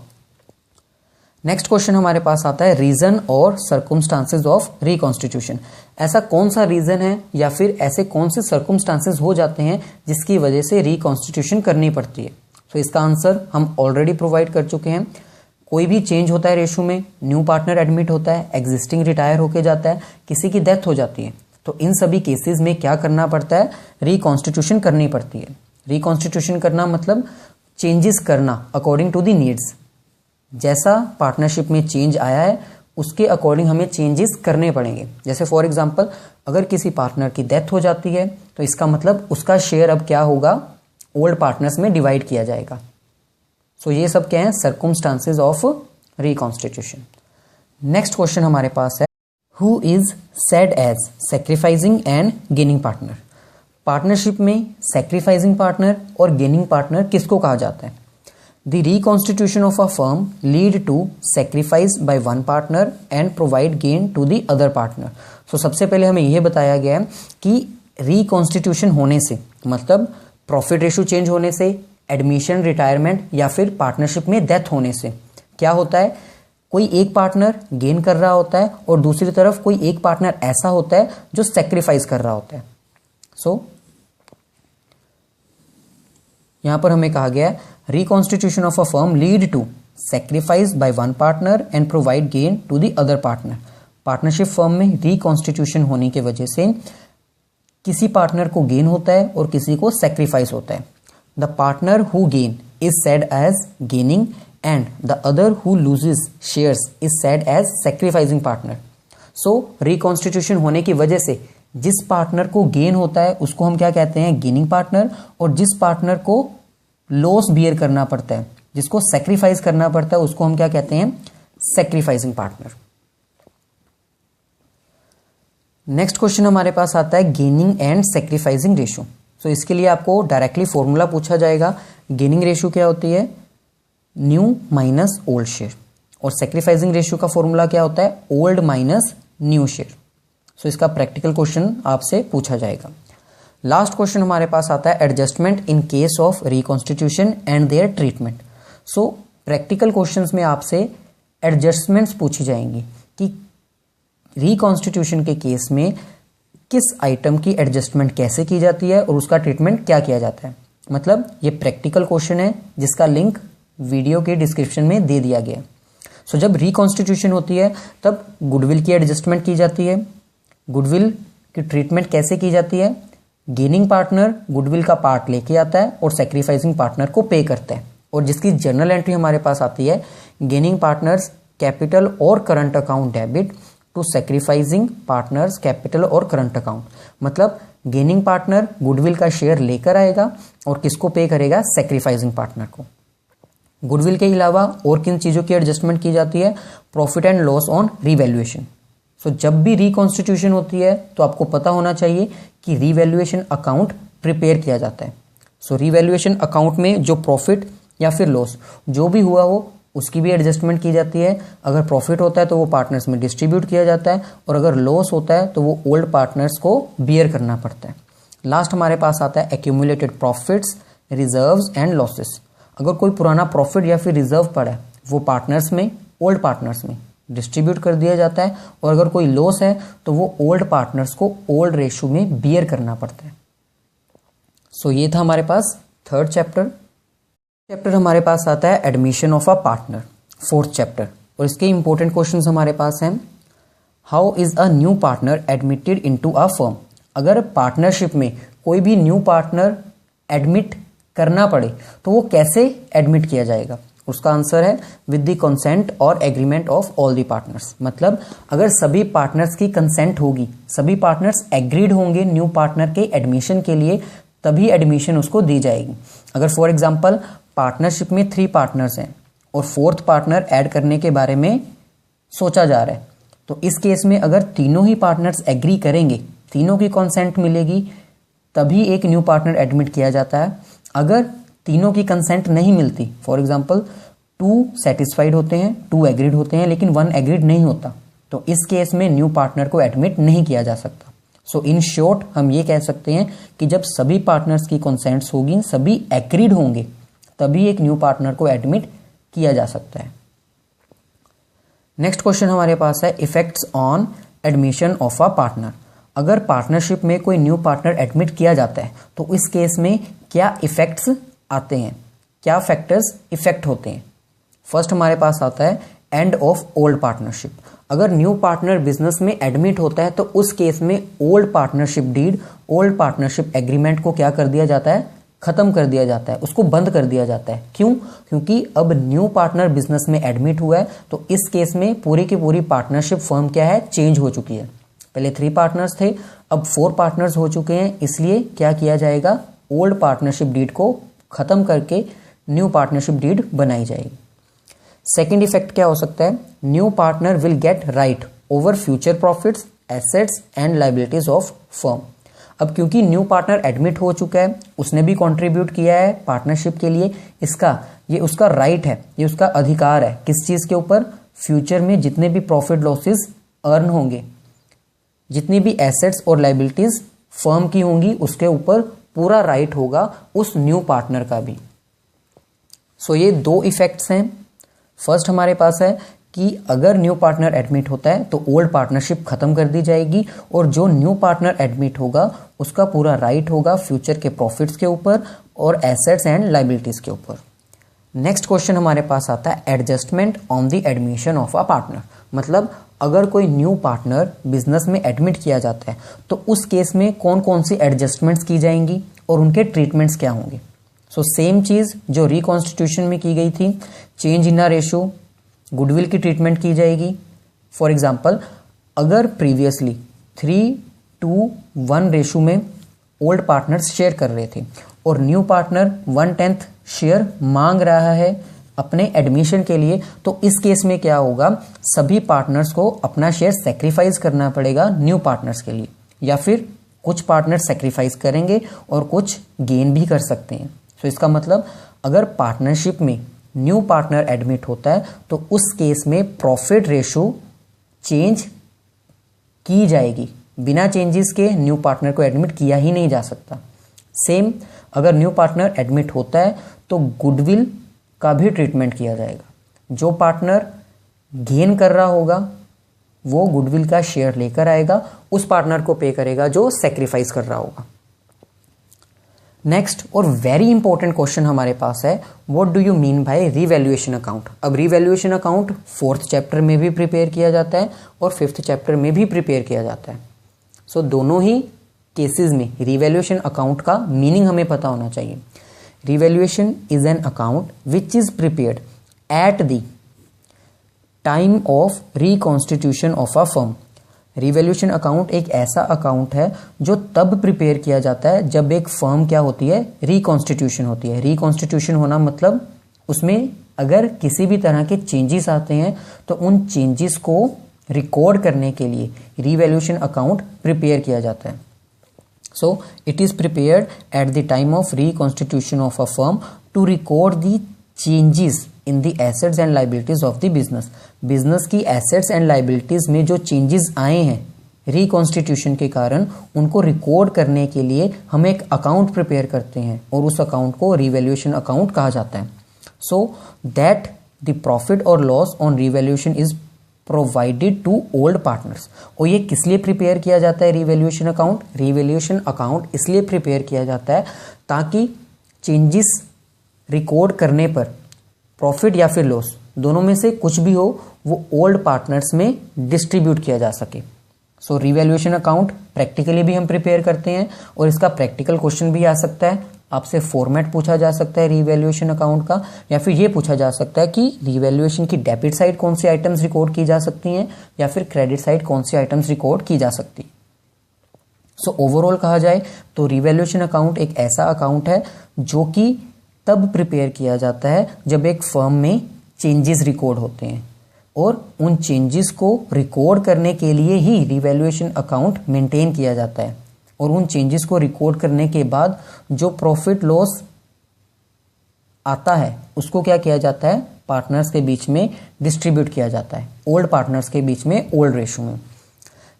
Next question हमारे पास आता है रीजन और सर्कमस्टांसेस ऑफ रिकॉन्स्टिट्यूशन। ऐसा कौन सा रीजन है या फिर ऐसे कौन से सर्कमस्टांसेस हो जाते हैं जिसकी वजह से रिकॉन्स्टिट्यूशन करनी पड़ती है? तो इसका आंसर हम ऑलरेडी प्रोवाइड कर चुके हैं। कोई भी चेंज होता है रेशो में, न्यू पार्टनर एडमिट होता है, एग्जिस्टिंग रिटायर होके जाता है, किसी की डेथ हो जाती है, तो इन सभी केसेस में क्या करना पड़ता है? रिकॉन्स्टिट्यूशन करनी पड़ती है। रिकॉन्स्टिट्यूशन करना मतलब चेंजेस करना अकॉर्डिंग टू द नीड्स। जैसा पार्टनरशिप में चेंज आया है उसके अकॉर्डिंग हमें चेंजेस करने पड़ेंगे। जैसे फॉर एग्जांपल अगर किसी पार्टनर की डेथ हो जाती है तो इसका मतलब उसका शेयर अब क्या होगा? ओल्ड पार्टनर्स में डिवाइड किया जाएगा। सो ये सब क्या है? Circumstances of reconstitution. Next question हमारे पास है who is said as sacrificing and gaining partner? Partnership में सैक्रिफाइसिंग पार्टनर और गेनिंग पार्टनर किसको कहा जाता है? The reconstitution of a firm lead to sacrifice by one partner and provide gain to the other partner. So सबसे पहले हमें यह बताया गया है कि रिकॉन्स्टिट्यूशन होने से मतलब प्रॉफिट रेशो चेंज होने से, एडमिशन, रिटायरमेंट या फिर पार्टनरशिप में डेथ होने से क्या होता है? कोई एक पार्टनर गेन कर रहा होता है और दूसरी तरफ कोई एक पार्टनर ऐसा होता है जो सेक्रीफाइस कर रहा होता है। सो यहां पर हमें कहा गया है reconstitution of a firm lead to sacrifice by one partner and provide gain to the other partner. Partnership firm में रिकॉन्स्टिट्यूशन होने की वजह से किसी पार्टनर को गेन होता है और किसी को सेक्रीफाइस होता है। The partner who gain is said as gaining and the other who loses shares is said as sacrificing partner. So reconstitution होने की वजह से जिस पार्टनर को गेन होता है उसको हम क्या कहते हैं? Gaining partner. और जिस पार्टनर को लॉस बियर करना पड़ता है, जिसको सेक्रीफाइस करना पड़ता है, उसको हम क्या कहते हैं? Sacrificing partner. नेक्स्ट क्वेश्चन हमारे पास आता है गेनिंग एंड सेक्रीफाइसिंग रेशियो। सो इसके लिए आपको डायरेक्टली फॉर्मूला पूछा जाएगा। गेनिंग रेशियो क्या होती है? New minus old share. और सेक्रीफाइसिंग रेशियो का फॉर्मूला क्या होता है? Old minus new share. So इसका प्रैक्टिकल क्वेश्चन आपसे पूछा जाएगा। लास्ट क्वेश्चन हमारे पास आता है adjustment in case of reconstitution and their treatment. So practical questions में आपसे एडजस्टमेंट्स पूछी जाएंगी कि रिकॉन्स्टिट्यूशन के केस में किस आइटम की एडजस्टमेंट कैसे की जाती है और उसका ट्रीटमेंट क्या किया जाता है। मतलब ये प्रैक्टिकल क्वेश्चन है जिसका लिंक वीडियो के डिस्क्रिप्शन में दे दिया गया। सो जब रिकॉन्स्टिट्यूशन होती है तब गुडविल की एडजस्टमेंट की जाती है। गुडविल की ट्रीटमेंट कैसे की जाती है? गेनिंग पार्टनर गुडविल का पार्ट लेके आता है और सेक्रीफाइसिंग पार्टनर को पे करता है। और जिसकी जर्नल एंट्री हमारे पास आती है गेनिंग पार्टनर्स कैपिटल और current account debit to sacrificing partners capital और करंट अकाउंट। मतलब गेनिंग पार्टनर गुडविल का शेयर लेकर आएगा और किसको पे करेगा? सेक्रीफाइसिंग पार्टनर को। गुडविल के अलावा और किन चीजों की एडजस्टमेंट की जाती है? Profit and loss on revaluation. So जब भी रिकॉन्स्टिट्यूशन होती है तो आपको पता होना चाहिए कि रिवैल्यूएशन अकाउंट प्रिपेयर किया जाता है। सो रिवैल्यूएशन अकाउंट में जो प्रॉफिट या फिर लॉस जो भी हुआ हो उसकी भी एडजस्टमेंट की जाती है। अगर प्रॉफिट होता है तो वो पार्टनर्स में डिस्ट्रीब्यूट किया जाता है और अगर लॉस होता है तो वो ओल्ड पार्टनर्स को बियर करना पड़ता है। लास्ट हमारे पास आता है accumulated profits, reserves and losses. अगर कोई पुराना प्रॉफिट या फिर रिजर्व पड़ा है वो पार्टनर्स में, ओल्ड पार्टनर्स में डिस्ट्रीब्यूट कर दिया जाता है, और अगर कोई लॉस है तो वो ओल्ड पार्टनर्स को ओल्ड रेशो में बियर करना पड़ता है। सो ये था हमारे पास थर्ड चैप्टर हमारे पास आता है admission of a partner, fourth chapter, और इसके इंपॉर्टेंट क्वेश्चंस हमारे पास हैं। How is a new partner admitted into a firm? अगर पार्टनरशिप में कोई भी न्यू पार्टनर एडमिट करना पड़े तो वो कैसे एडमिट किया जाएगा? उसका आंसर है विद द कंसेंट और agreement of all the partners. मतलब अगर सभी पार्टनर्स की कंसेंट होगी, सभी पार्टनर्स एग्रीड होंगे न्यू पार्टनर के एडमिशन के लिए, तभी एडमिशन उसको दी जाएगी। अगर फॉर एग्जांपल पार्टनरशिप में 3 पार्टनर्स हैं और 4th पार्टनर ऐड करने के बारे में सोचा जा रहा है, तो इस केस में अगर तीनों ही पार्टनर्स एग्री करेंगे, तीनों की कंसेंट मिलेगी, तभी एक न्यू पार्टनर एडमिट किया जाता है। अगर तीनों की कंसेंट नहीं मिलती, फॉर एग्जांपल 2 सेटिस्फाइड होते हैं, 2 एग्रीड होते हैं, लेकिन 1 एग्रीड नहीं होता, तो इस केस में न्यू पार्टनर को एडमिट नहीं किया जा सकता। सो इन शॉर्ट हम ये कह सकते हैं कि जब सभी पार्टनर्स की कंसेंट्स होगी, सभी एग्रीड होंगे, तभी एक न्यू पार्टनर को एडमिट किया जा सकता है। नेक्स्ट क्वेश्चन हमारे पास है effects on admission of a partner. अगर पार्टनरशिप में कोई न्यू पार्टनर एडमिट किया जाता है तो इस केस में क्या इफेक्ट्स आते हैं, क्या फैक्टर्स इफेक्ट होते हैं? फर्स्ट हमारे पास आता है एंड ऑफ ओल्ड पार्टनरशिप। अगर न्यू पार्टनर बिजनेस में एडमिट होता है तो उस केस में old partnership deed, old partnership agreement को क्या कर दिया जाता है? खत्म कर दिया जाता है, उसको बंद कर दिया जाता है। क्यों? क्योंकि अब न्यू पार्टनर बिजनेस में एडमिट हुआ है, तो इस केस में पूरी की पूरी पार्टनरशिप फर्म क्या है? चेंज हो चुकी है। पहले 3 पार्टनर्स थे, अब 4 पार्टनर्स हो चुके हैं, इसलिए क्या किया जाएगा? ओल्ड पार्टनरशिप डीड को खत्म करके न्यू पार्टनरशिप डीड बनाई जाएगी। सेकेंड इफेक्ट क्या हो सकता है? New partner will get right over future profits, assets and liabilities of firm. अब क्योंकि न्यू पार्टनर एडमिट हो चुका है, उसने भी कंट्रीब्यूट किया है पार्टनरशिप के लिए, ये उसका राइट है, ये उसका अधिकार है। किस चीज के ऊपर? फ्यूचर में जितने भी प्रॉफिट लॉसेस अर्न होंगे, जितनी भी एसेट्स और लायबिलिटीज फर्म की होंगी, उसके ऊपर पूरा राइट होगा उस न्यू पार्टनर का भी। सो ये 2 इफेक्ट्स हैं। फर्स्ट हमारे पास है कि अगर न्यू पार्टनर एडमिट होता है तो ओल्ड पार्टनरशिप खत्म कर दी जाएगी, और जो न्यू पार्टनर एडमिट होगा उसका पूरा राइट होगा फ्यूचर के प्रॉफिट्स के ऊपर और एसेट्स एंड लायबिलिटीज के ऊपर। नेक्स्ट क्वेश्चन हमारे पास आता है adjustment on the admission of a partner. मतलब अगर कोई न्यू पार्टनर बिजनेस में एडमिट किया जाता है तो उस केस में कौन कौन सी एडजस्टमेंट्स की जाएंगी और उनके ट्रीटमेंट्स क्या होंगे? सो सेम चीज जो रिकॉन्स्टिट्यूशन में की गई थी, change in a ratio, goodwill की ट्रीटमेंट की जाएगी। फॉर एग्जाम्पल अगर प्रीवियसली 3:1 रेशो में ओल्ड पार्टनर्स शेयर कर रहे थे और न्यू पार्टनर 1/10 शेयर मांग रहा है अपने एडमिशन के लिए, तो इस केस में क्या होगा? सभी पार्टनर्स को अपना शेयर सेक्रीफाइस करना पड़ेगा न्यू पार्टनर्स के लिए, या फिर कुछ पार्टनर सेक्रीफाइस करेंगे और कुछ गेन भी कर सकते हैं। तो इसका मतलब अगर पार्टनरशिप में न्यू पार्टनर एडमिट होता है तो उस केस में प्रॉफिट रेशो चेंज की जाएगी, बिना चेंजेस के न्यू पार्टनर को एडमिट किया ही नहीं जा सकता। सेम अगर न्यू पार्टनर एडमिट होता है तो गुडविल का भी ट्रीटमेंट किया जाएगा। जो पार्टनर गेन कर रहा होगा वो गुडविल का शेयर लेकर आएगा, उस पार्टनर को पे करेगा जो सेक्रीफाइस कर रहा होगा। नेक्स्ट और वेरी इंपॉर्टेंट क्वेश्चन हमारे पास है, what do you mean bye revaluation account? अब रिवैल्यूएशन अकाउंट 4th चैप्टर में भी प्रिपेयर किया जाता है और 5th चैप्टर में भी प्रिपेयर किया जाता है। सो दोनों ही केसेस में रिवैल्यूएशन अकाउंट का मीनिंग हमें पता होना चाहिए। Revaluation is an account which is prepared at the time of reconstitution of a firm. Revaluation account एक ऐसा अकाउंट है जो तब प्रिपेयर किया जाता है जब एक फर्म क्या होती है? रिकॉन्स्टिट्यूशन होती है। रिकॉन्स्टिट्यूशन होना मतलब उसमें अगर किसी भी तरह के चेंजेस आते हैं तो उन चेंजेस को रिकॉर्ड करने के लिए रिवैल्यूएशन अकाउंट प्रिपेयर किया जाता है। So it is prepared at the time of reconstitution of a firm to record the changes in the assets and liabilities of the business. Business की एसेट्स एंड लायबिलिटीज में जो changes आए हैं reconstitution के कारण, उनको रिकॉर्ड करने के लिए हम एक अकाउंट प्रिपेयर करते हैं और उस अकाउंट को रिवैल्यूएशन अकाउंट कहा जाता है। सो दैट द प्रॉफिट और loss on revaluation is provided to old partners. और ये किस लिए प्रिपेयर किया जाता है रिवैल्यूएशन अकाउंट? रिवैल्यूएशन अकाउंट इसलिए प्रिपेयर किया जाता है ताकि चेंजेस रिकॉर्ड करने पर प्रॉफिट या फिर लॉस दोनों में से कुछ भी हो वो ओल्ड पार्टनर्स में डिस्ट्रीब्यूट किया जा सके। सो रिवैल्यूएशन अकाउंट प्रैक्टिकली भी हम प्रिपेयर करते हैं और इसका प्रैक्टिकल क्वेश्चन भी आ सकता है। आपसे फॉर्मेट पूछा जा सकता है रिवैल्यूएशन अकाउंट का, या फिर ये पूछा जा सकता है कि रिवैल्यूएशन की डेबिट साइड कौन सी आइटम्स रिकॉर्ड की जा सकती हैं या फिर क्रेडिट साइड कौन सी आइटम्स रिकॉर्ड की जा सकती है। सो ओवरऑल कहा जाए तो रिवैल्यूएशन अकाउंट एक ऐसा अकाउंट है जो कि तब प्रिपेयर किया जाता है जब एक फर्म में चेंजेस रिकॉर्ड होते हैं, और उन चेंजेस को रिकॉर्ड करने के लिए ही रिवैल्यूएशन अकाउंट मेंटेन किया जाता है। और उन चेंजेस को रिकॉर्ड करने के बाद जो प्रॉफिट लॉस आता है उसको क्या किया जाता है? पार्टनर्स के बीच में डिस्ट्रीब्यूट किया जाता है, ओल्ड पार्टनर्स के बीच में ओल्ड रेशो में।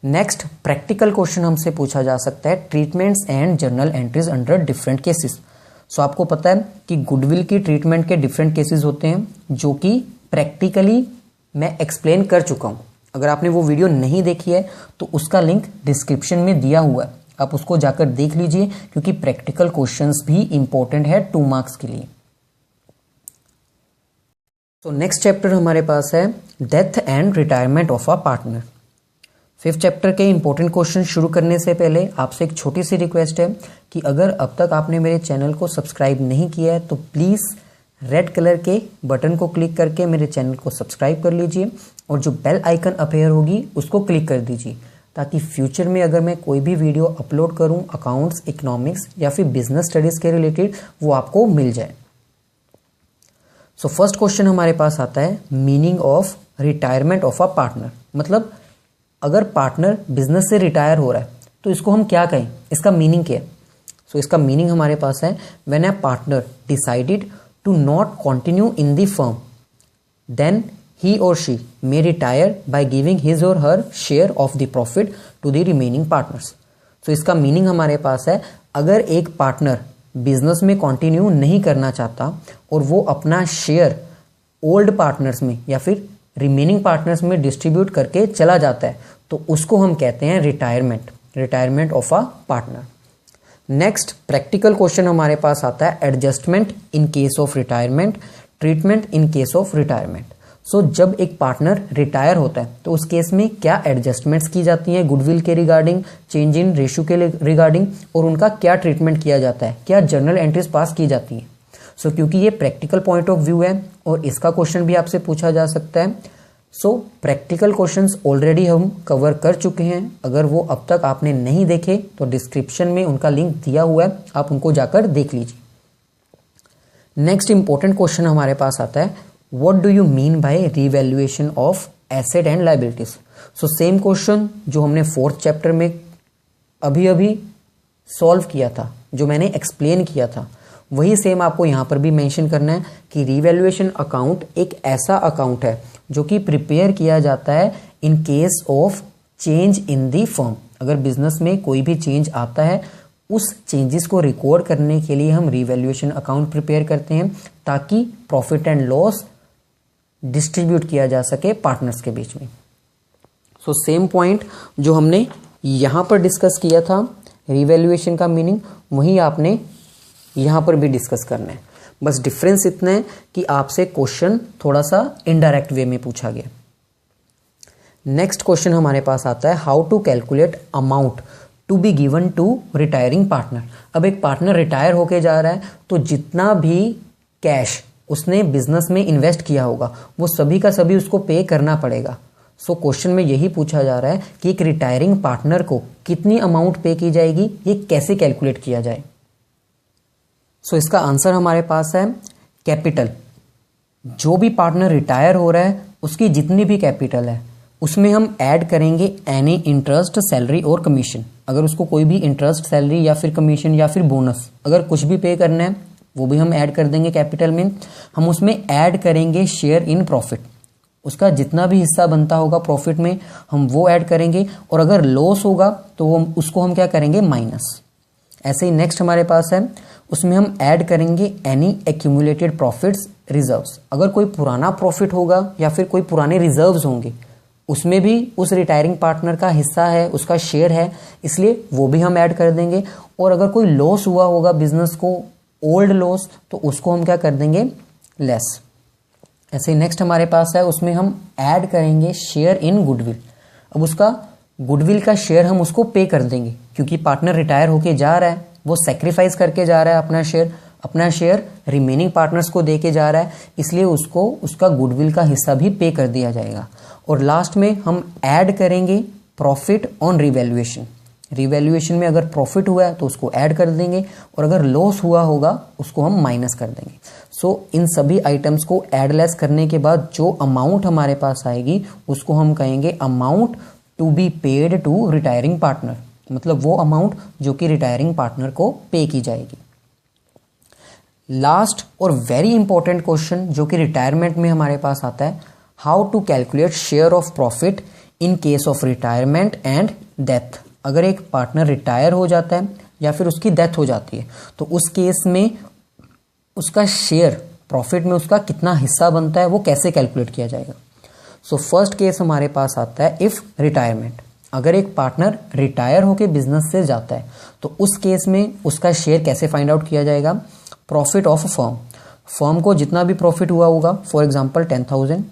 नेक्स्ट प्रैक्टिकल क्वेश्चन हमसे पूछा जा सकता है treatments and journal entries under different cases. So आपको पता है कि गुडविल की ट्रीटमेंट के डिफरेंट केसेस होते हैं जो कि प्रैक्टिकली मैं एक्सप्लेन कर चुका हूं। अगर आपने वो वीडियो नहीं देखी है तो उसका लिंक डिस्क्रिप्शन में दिया हुआ है, आप उसको जाकर देख लीजिए क्योंकि प्रैक्टिकल क्वेश्चंस भी इंपॉर्टेंट है 2 मार्क्स के लिए। तो नेक्स्ट चैप्टर हमारे पास है death and retirement of a partner. 5th chapter के इंपॉर्टेंट क्वेश्चन शुरू करने से पहले आपसे एक छोटी सी रिक्वेस्ट है कि अगर अब तक आपने मेरे चैनल को सब्सक्राइब नहीं किया है तो प्लीज़ रेड कलर के बटन को क्लिक करके मेरे चैनल को सब्सक्राइब कर लीजिए और जो बेल आइकन अपीयर होगी उसको क्लिक कर दीजिए ताकि फ्यूचर में अगर मैं कोई भी वीडियो अपलोड करूं अकाउंट्स, इकोनॉमिक्स या फिर बिजनेस स्टडीज़ के रिलेटेड वो आपको मिल जाए। सो फर्स्ट क्वेश्चन हमारे पास आता है meaning of retirement of a partner. मतलब अगर पार्टनर बिजनेस से रिटायर हो रहा है तो इसको हम क्या कहें, इसका मीनिंग क्या है? सो इसका मीनिंग हमारे पास है when a partner decided to not continue in the firm then he or she may retire by giving his or her share of the profit to the remaining partners। तो इसका meaning हमारे पास है अगर एक पार्टनर बिजनेस में continue नहीं करना चाहता और वो अपना शेयर ओल्ड पार्टनर्स में या फिर रिमेनिंग पार्टनर्स में डिस्ट्रीब्यूट करके चला जाता है तो उसको हम कहते हैं retirement of a partner. Next practical question हमारे पास आता है adjustment in case of retirement, treatment in case of retirement. So जब एक पार्टनर रिटायर होता है तो उस केस में क्या एडजस्टमेंट्स की जाती हैं गुडविल के रिगार्डिंग, चेंज इन रेशियो के रिगार्डिंग, और उनका क्या ट्रीटमेंट किया जाता है, क्या जर्नल एंट्रीज पास की जाती हैं। सो क्योंकि ये प्रैक्टिकल पॉइंट ऑफ व्यू है और इसका क्वेश्चन भी आपसे पूछा जा सकता है। सो प्रैक्टिकल क्वेश्चंस ऑलरेडी हम कवर कर चुके हैं, अगर वो अब तक आपने नहीं देखे तो डिस्क्रिप्शन में उनका लिंक दिया हुआ है, आप उनको जाकर देख लीजिए। नेक्स्ट इंपॉर्टेंट क्वेश्चन हमारे पास आता है what do you mean bye revaluation of asset and liabilities. So same question जो हमने 4th चैप्टर में अभी सॉल्व किया था, जो मैंने एक्सप्लेन किया था, वही सेम आपको यहाँ पर भी मेंशन करना है कि रिवैल्यूएशन अकाउंट एक ऐसा अकाउंट है जो कि प्रिपेयर किया जाता है in case of change in the firm. अगर बिजनेस में कोई भी चेंज आता है उस चेंजेस को रिकॉर्ड करने के लिए हम रिवैल्यूएशन अकाउंट प्रिपेयर करते हैं ताकि प्रॉफिट एंड लॉस डिस्ट्रीब्यूट किया जा सके पार्टनर्स के बीच में। सो सेम पॉइंट जो हमने यहाँ पर डिस्कस किया था रिवैल्यूएशन का मीनिंग, वही आपने यहाँ पर भी डिस्कस करना है। बस डिफरेंस इतना है कि आपसे क्वेश्चन थोड़ा सा इनडायरेक्ट वे में पूछा गया। नेक्स्ट क्वेश्चन हमारे पास आता है how to calculate amount to be given to retiring partner. अब एक पार्टनर रिटायर होके जा रहा है तो जितना भी कैश उसने बिजनेस में इन्वेस्ट किया होगा वो सभी का सभी उसको पे करना पड़ेगा। सो क्वेश्चन में यही पूछा जा रहा है कि एक रिटायरिंग पार्टनर को कितनी अमाउंट पे की जाएगी, ये कैसे कैलकुलेट किया जाए। सो इसका आंसर हमारे पास है कैपिटल। जो भी पार्टनर रिटायर हो रहा है उसकी जितनी भी कैपिटल है उसमें हम ऐड करेंगे एनी इंटरेस्ट, सैलरी और कमीशन। अगर उसको कोई भी इंटरेस्ट, सैलरी या फिर कमीशन या फिर बोनस अगर कुछ भी पे करना है वो भी हम ऐड कर देंगे कैपिटल में। हम उसमें ऐड करेंगे शेयर इन प्रॉफिट, उसका जितना भी हिस्सा बनता होगा प्रॉफिट में हम वो ऐड करेंगे, और अगर लॉस होगा तो वो उसको हम क्या करेंगे माइनस। ऐसे ही नेक्स्ट हमारे पास है उसमें हम ऐड करेंगे एनी एक्यूमुलेटेड प्रॉफिट्स रिजर्व्स। अगर कोई पुराना प्रॉफिट होगा या फिर कोई पुराने रिजर्व्स होंगे, उसमें भी उस रिटायरिंग पार्टनर का हिस्सा है, उसका शेयर है, इसलिए वो भी हम ऐड कर देंगे। और अगर कोई लॉस हुआ होगा बिजनेस को, ओल्ड लॉस, तो उसको हम क्या कर देंगे, लेस। ऐसे नेक्स्ट हमारे पास है, उसमें हम ऐड करेंगे शेयर इन गुडविल। अब उसका गुडविल का शेयर हम उसको पे कर देंगे, क्योंकि पार्टनर रिटायर होके जा रहा है, वो सेक्रीफाइस करके जा रहा है अपना शेयर रिमेनिंग पार्टनर्स को दे के जा रहा है, इसलिए उसको उसका गुडविल का हिस्सा भी पे कर दिया जाएगा। और लास्ट में हम ऐड करेंगे प्रॉफिट ऑन रिवैल्यूएशन। रिवैल्यूएशन में अगर प्रॉफिट हुआ है तो उसको ऐड कर देंगे, और अगर लॉस हुआ होगा उसको हम माइनस कर देंगे। सो इन सभी आइटम्स को ऐड लेस करने के बाद जो अमाउंट हमारे पास आएगी उसको हम कहेंगे amount to be paid to retiring partner, मतलब वो अमाउंट जो कि रिटायरिंग पार्टनर को पे की जाएगी। लास्ट और वेरी इंपॉर्टेंट क्वेश्चन जो कि रिटायरमेंट में हमारे पास आता है, how to calculate share of profit in case of retirement and death. अगर एक पार्टनर रिटायर हो जाता है या फिर उसकी डेथ हो जाती है, तो उस केस में उसका शेयर प्रॉफिट में उसका कितना हिस्सा बनता है वो कैसे कैलकुलेट किया जाएगा। सो फर्स्ट केस हमारे पास आता है इफ रिटायरमेंट। अगर एक पार्टनर रिटायर होकर बिजनेस से जाता है तो उस केस में उसका शेयर कैसे फाइंड आउट किया जाएगा, प्रॉफिट ऑफ फर्म को जितना भी प्रॉफिट हुआ होगा, फॉर एग्जांपल 10,000,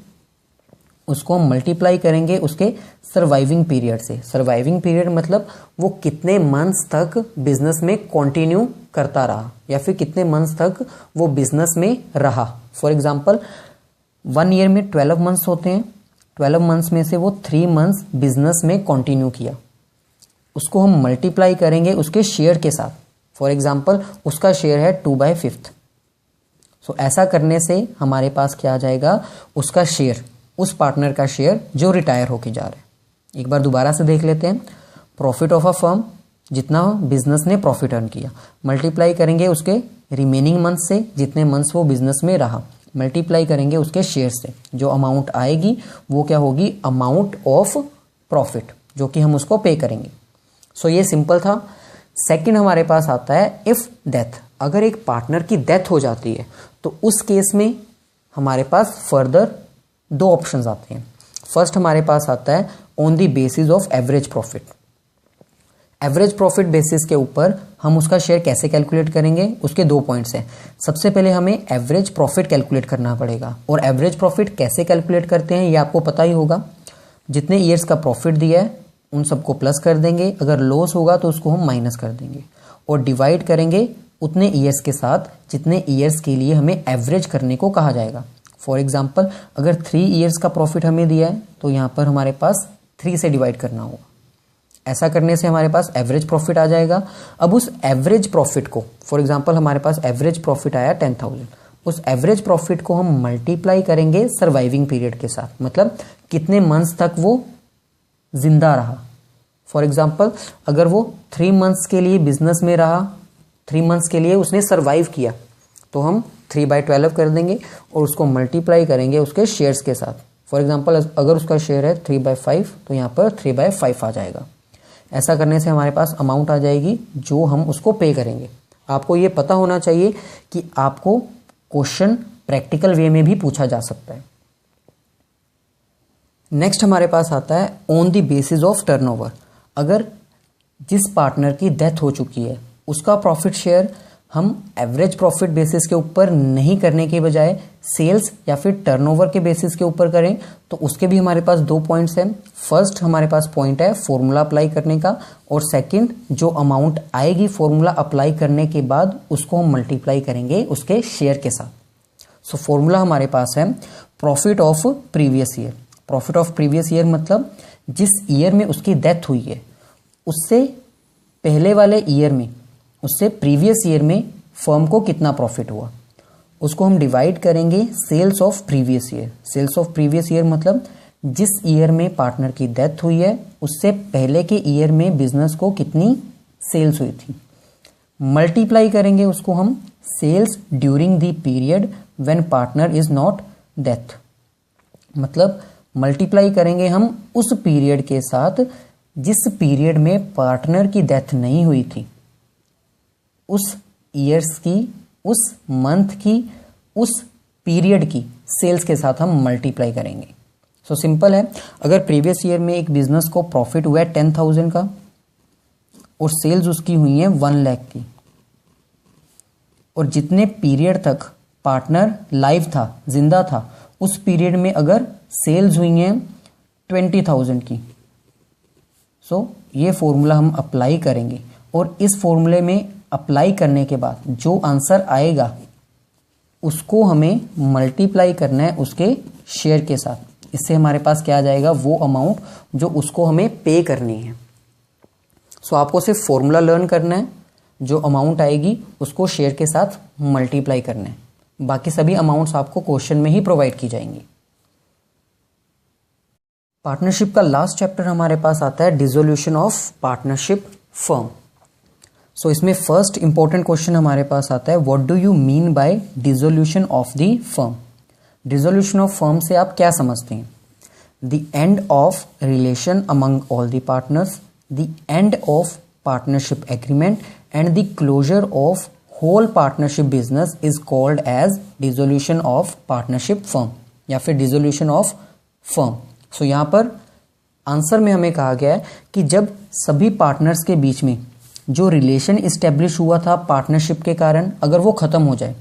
उसको हम मल्टीप्लाई करेंगे उसके सर्वाइविंग पीरियड से। सर्वाइविंग पीरियड मतलब वो कितने मंथ्स तक बिजनेस में कंटिन्यू करता रहा या फिर कितने मंथ्स तक वो बिजनेस में रहा। फॉर एग्जांपल 1 ईयर में 12 मंथ्स होते हैं, 12 मंथ्स में से वो 3 मंथ्स बिजनेस में कंटिन्यू किया, उसको हम मल्टीप्लाई करेंगे उसके शेयर के साथ। फॉर एग्जांपल उसका शेयर है 2/5। सो ऐसा करने से हमारे पास क्या आ जाएगा, उसका शेयर, उस पार्टनर का शेयर जो रिटायर होके जा रहा है। एक बार दोबारा से देख लेते हैं, प्रॉफिट ऑफ अ फर्म जितना बिजनेस ने प्रॉफिट अर्न किया, मल्टीप्लाई करेंगे उसके रिमेनिंग मंथ से, जितने मंथ्स वो बिजनेस में रहा, मल्टीप्लाई करेंगे उसके शेयर से, जो अमाउंट आएगी वो क्या होगी, अमाउंट ऑफ प्रॉफिट, जो कि हम उसको पे करेंगे। सो ये सिंपल था। सेकंड हमारे पास आता है इफ डेथ। अगर एक पार्टनर की डेथ हो जाती है तो उस केस में हमारे पास फर्दर 2 ऑप्शंस आते हैं। फर्स्ट हमारे पास आता है on the basis of average profit. Average profit basis के ऊपर हम उसका शेयर कैसे कैलकुलेट करेंगे, उसके 2 पॉइंट्स हैं। सबसे पहले हमें एवरेज प्रॉफिट कैलकुलेट करना पड़ेगा, और एवरेज प्रॉफिट कैसे कैलकुलेट करते हैं ये आपको पता ही होगा। जितने ईयर्स का प्रॉफिट दिया है उन सबको प्लस कर देंगे, अगर लॉस होगा तो उसको हम माइनस कर देंगे, और डिवाइड करेंगे उतने ईयर्स के साथ जितने ईयर्स के लिए हमें एवरेज करने को कहा जाएगा। फॉर एग्जाम्पल अगर 3 ईयर्स का प्रॉफिट हमें दिया है तो यहाँ पर हमारे पास 3 से डिवाइड करना होगा। ऐसा करने से हमारे पास एवरेज प्रॉफिट आ जाएगा। अब उस एवरेज प्रॉफिट को, फॉर एग्जाम्पल हमारे पास एवरेज प्रॉफिट आया 10,000, उस एवरेज प्रॉफिट को हम मल्टीप्लाई करेंगे सर्वाइविंग पीरियड के साथ, मतलब कितने मंथ्स तक वो जिंदा रहा। फॉर एग्जाम्पल अगर वो 3 मंथ्स के लिए बिजनेस में रहा, 3 मंथ्स के लिए उसने सर्वाइव किया, तो हम 3/12 कर देंगे और उसको मल्टीप्लाई करेंगे उसके शेयर्स के साथ। फॉर एग्जांपल अगर उसका शेयर है 3/5 तो यहाँ पर 3/5 आ जाएगा। ऐसा करने से हमारे पास अमाउंट आ जाएगी जो हम उसको पे करेंगे। आपको ये पता होना चाहिए कि आपको क्वेश्चन प्रैक्टिकल वे में भी पूछा जा सकता है। नेक्स्ट हमारे पास आता है on the basis of turnover. अगर जिस पार्टनर की डेथ हो चुकी है उसका प्रॉफिट शेयर हम एवरेज प्रॉफिट बेसिस के ऊपर नहीं करने के बजाय सेल्स या फिर टर्नओवर के बेसिस के ऊपर करें, तो उसके भी हमारे पास 2 पॉइंट्स हैं। फर्स्ट हमारे पास पॉइंट है फॉर्मूला अप्लाई करने का, और सेकंड जो अमाउंट आएगी फॉर्मूला अप्लाई करने के बाद उसको हम मल्टीप्लाई करेंगे उसके शेयर के साथ। सो फॉर्मूला हमारे पास है profit of previous year. Profit of previous year मतलब जिस ईयर में उसकी डेथ हुई है उससे पहले वाले ईयर में, उससे प्रीवियस ईयर में फर्म को कितना प्रॉफिट हुआ, उसको हम डिवाइड करेंगे sales of previous year. Sales of previous year मतलब जिस ईयर में पार्टनर की डेथ हुई है उससे पहले के ईयर में बिजनेस को कितनी सेल्स हुई थी, मल्टीप्लाई करेंगे उसको हम sales during the period when partner is not death, मतलब मल्टीप्लाई करेंगे हम उस पीरियड के साथ जिस पीरियड में पार्टनर की डेथ नहीं हुई थी, उस ईयर्स की, उस मंथ की, उस पीरियड की सेल्स के साथ हम मल्टीप्लाई करेंगे। सो सिंपल है, अगर प्रीवियस ईयर में एक बिजनेस को प्रॉफिट हुआ है 10,000 का और सेल्स उसकी हुई है 1 लाख की, और जितने पीरियड तक पार्टनर लाइव था, जिंदा था, उस पीरियड में अगर सेल्स हुई हैं 20,000 की, सो ये फॉर्मूला हम अप्लाई करेंगे और इस फॉर्मूले में अप्लाई करने के बाद जो आंसर आएगा उसको हमें मल्टीप्लाई करना है उसके शेयर के साथ। इससे हमारे पास क्या आ जाएगा, वो अमाउंट जो उसको हमें पे करनी है। सो आपको सिर्फ फॉर्मूला लर्न करना है, जो अमाउंट आएगी उसको शेयर के साथ मल्टीप्लाई करना है, बाकी सभी अमाउंट्स आपको क्वेश्चन में ही प्रोवाइड की जाएंगी। पार्टनरशिप का लास्ट चैप्टर हमारे पास आता है dissolution of partnership firm. So इसमें फर्स्ट इंपॉर्टेंट क्वेश्चन हमारे पास आता है, what do you mean by dissolution of the firm. Dissolution of firm से आप क्या समझते हैं? The end of relation among all the partners, the end of partnership agreement and the closure of whole partnership business is called as dissolution of partnership firm या फिर dissolution of firm. सो यहाँ पर answer में हमें कहा गया है कि जब सभी पार्टनर्स के बीच में जो रिलेशन इस्टेब्लिश हुआ था पार्टनरशिप के कारण, अगर वो खत्म हो जाए,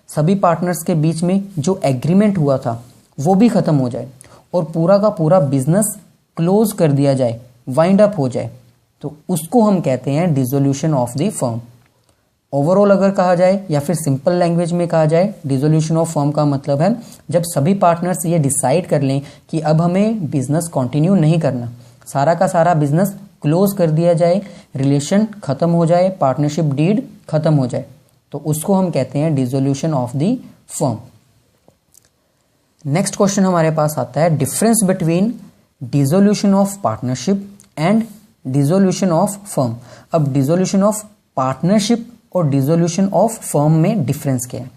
सभी पार्टनर्स के बीच में जो एग्रीमेंट हुआ था वो भी खत्म हो जाए और पूरा का पूरा बिजनेस क्लोज कर दिया जाए, वाइंड अप हो जाए, तो उसको हम कहते हैं dissolution of the firm. Overall अगर कहा जाए या फिर सिंपल लैंग्वेज में कहा जाए, डिसोल्यूशन ऑफ फर्म का मतलब है जब सभी पार्टनर्स ये डिसाइड कर लें कि अब हमें बिजनेस कंटिन्यू नहीं करना, सारा का सारा बिजनेस क्लोज कर दिया जाए, रिलेशन खत्म हो जाए, पार्टनरशिप डीड खत्म हो जाए, तो उसको हम कहते हैं dissolution of the firm. Next question हमारे पास आता है, difference between dissolution of partnership and dissolution of firm. अब डिसोल्यूशन ऑफ पार्टनरशिप और डिसोल्यूशन ऑफ फर्म में डिफरेंस क्या है?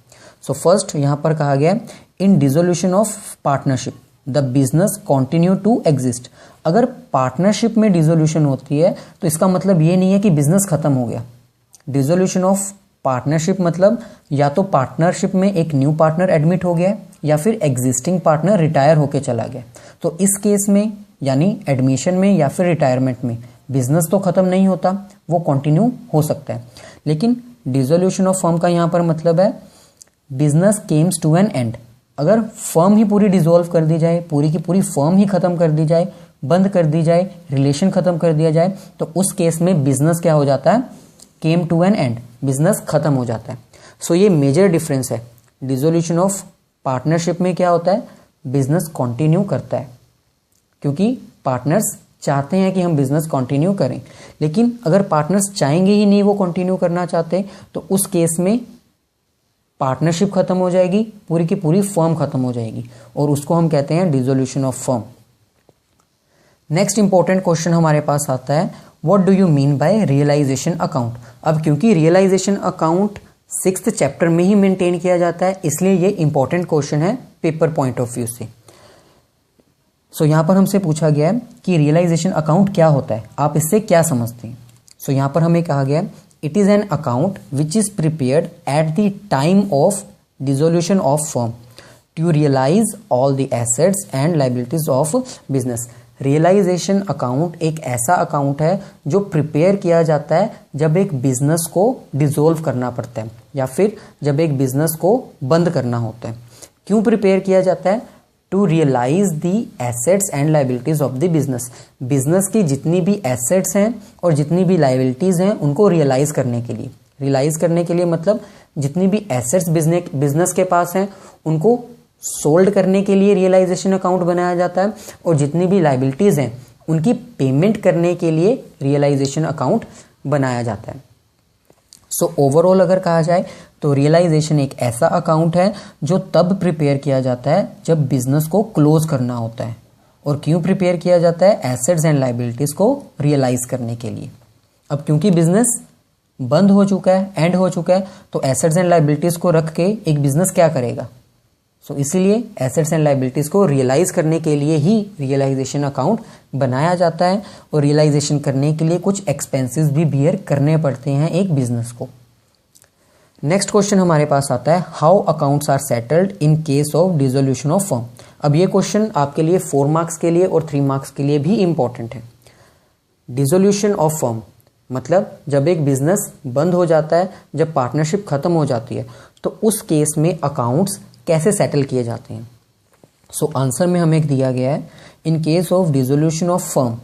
सो फर्स्ट यहां पर कहा गया है, in dissolution of partnership the business continue to exist. अगर पार्टनरशिप में डिसोल्यूशन होती है तो इसका मतलब ये नहीं है कि बिजनेस खत्म हो गया। डिसोल्यूशन ऑफ पार्टनरशिप मतलब या तो पार्टनरशिप में एक न्यू पार्टनर एडमिट हो गया या फिर एग्जिस्टिंग पार्टनर रिटायर होके चला गया। तो इस केस में यानी एडमिशन में या फिर रिटायरमेंट में बिजनेस तो खत्म नहीं होता, वो कंटिन्यू हो सकता है। लेकिन डिसोल्यूशन ऑफ फर्म का यहां पर मतलब है business comes to an end. अगर फर्म ही पूरी डिसॉल्व कर दी जाए, पूरी की पूरी फर्म ही खत्म कर दी जाए, बंद कर दी जाए, रिलेशन खत्म कर दिया जाए, तो उस केस में बिजनेस क्या हो जाता है, came to an end, business खत्म हो जाता है। सो ये मेजर डिफरेंस है। डिसोल्यूशन ऑफ पार्टनरशिप में क्या होता है, बिजनेस कंटिन्यू करता है क्योंकि पार्टनर्स चाहते हैं कि हम बिजनेस कंटिन्यू करें। लेकिन अगर पार्टनर्स चाहेंगे ही नहीं, वो कंटिन्यू करना चाहते, तो उस केस में पार्टनरशिप खत्म हो जाएगी, पूरी की पूरी फर्म खत्म हो जाएगी और उसको हम कहते हैं dissolution of firm. Next important question हमारे पास आता है, what do you mean by realisation account. अब क्योंकि रियलाइजेशन अकाउंट 6th चैप्टर में ही मेंटेन किया जाता है, इसलिए ये इंपॉर्टेंट क्वेश्चन है पेपर पॉइंट ऑफ व्यू से। सो यहां पर हमसे पूछा गया है कि रियलाइजेशन अकाउंट क्या होता है, आप इससे क्या समझते हैं। सो यहां पर हमें कहा गया है, it is an account which is prepared at the time of dissolution of firm to realise all the assets and liabilities of business. Realisation account एक ऐसा अकाउंट है जो प्रिपेयर किया जाता है जब एक बिजनेस को डिसॉल्व करना पड़ता है या फिर जब एक बिजनेस को बंद करना होता है। क्यों प्रिपेयर किया जाता है? To realise the assets and liabilities of the business. Business की जितनी भी एसेट्स हैं और जितनी भी लायबिलिटीज हैं उनको रियलाइज करने के लिए। रियलाइज करने के लिए मतलब जितनी भी एसेट्स बिजनेस के पास हैं उनको सोल्ड करने के लिए रियलाइजेशन अकाउंट बनाया जाता है और जितनी भी लायबिलिटीज हैं उनकी पेमेंट करने के लिए रियलाइजेशन अकाउंट बनाया जाता है। सो ओवरऑल अगर कहा जाए तो रियलाइजेशन एक ऐसा अकाउंट है जो तब प्रिपेयर किया जाता है जब बिजनेस को क्लोज करना होता है। और क्यों प्रिपेयर किया जाता है? एसेट्स एंड लायबिलिटीज को रियलाइज करने के लिए। अब क्योंकि बिजनेस बंद हो चुका है, एंड हो चुका है, तो एसेट्स एंड लायबिलिटीज को रख के एक बिजनेस क्या करेगा? सो इसीलिए एसेट्स एंड लायबिलिटीज को रियलाइज करने के लिए ही रियलाइजेशन अकाउंट बनाया जाता है और रियलाइजेशन करने के लिए कुछ एक्सपेंसेस भी बियर करने पड़ते हैं एक बिजनेस को। नेक्स्ट क्वेश्चन हमारे पास आता है, how accounts are settled in case of dissolution of firm. अब ये क्वेश्चन आपके लिए 4 मार्क्स के लिए और 3 मार्क्स के लिए भी इंपॉर्टेंट है। डिसोल्यूशन ऑफ फर्म मतलब जब एक बिजनेस बंद हो जाता है, जब पार्टनरशिप खत्म हो जाती है, तो उस केस में अकाउंट्स कैसे सेटल किए जाते हैं। सो आंसर में हमें दिया गया है, in case of dissolution of firm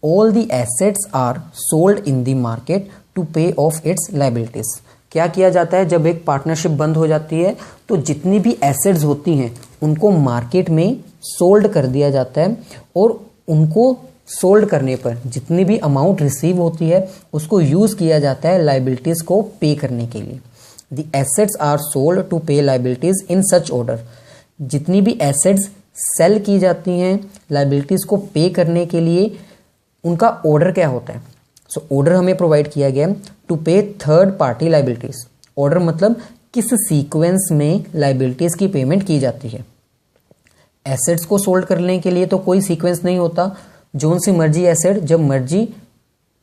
all the assets are sold in the market to pay off its liabilities. क्या किया जाता है, जब एक पार्टनरशिप बंद हो जाती है तो जितनी भी एसेट्स होती हैं उनको मार्केट में सोल्ड कर दिया जाता है, और उनको सोल्ड करने पर जितनी भी अमाउंट रिसीव होती है उसको यूज किया जाता है लायबिलिटीज को पे करने के लिए। The assets are sold to pay liabilities in such order. जितनी भी एसेट्स सेल की जाती हैं लायबिलिटीज को पे करने के लिए, उनका ऑर्डर क्या होता है। सो ऑर्डर हमें प्रोवाइड किया गया टू पे थर्ड पार्टी लायबिलिटीज। ऑर्डर मतलब किस सीक्वेंस में लायबिलिटीज की पेमेंट की जाती है। एसेट्स को सोल्ड करने के लिए तो कोई सीक्वेंस नहीं होता, जोन सी मर्जी एसेट जब मर्जी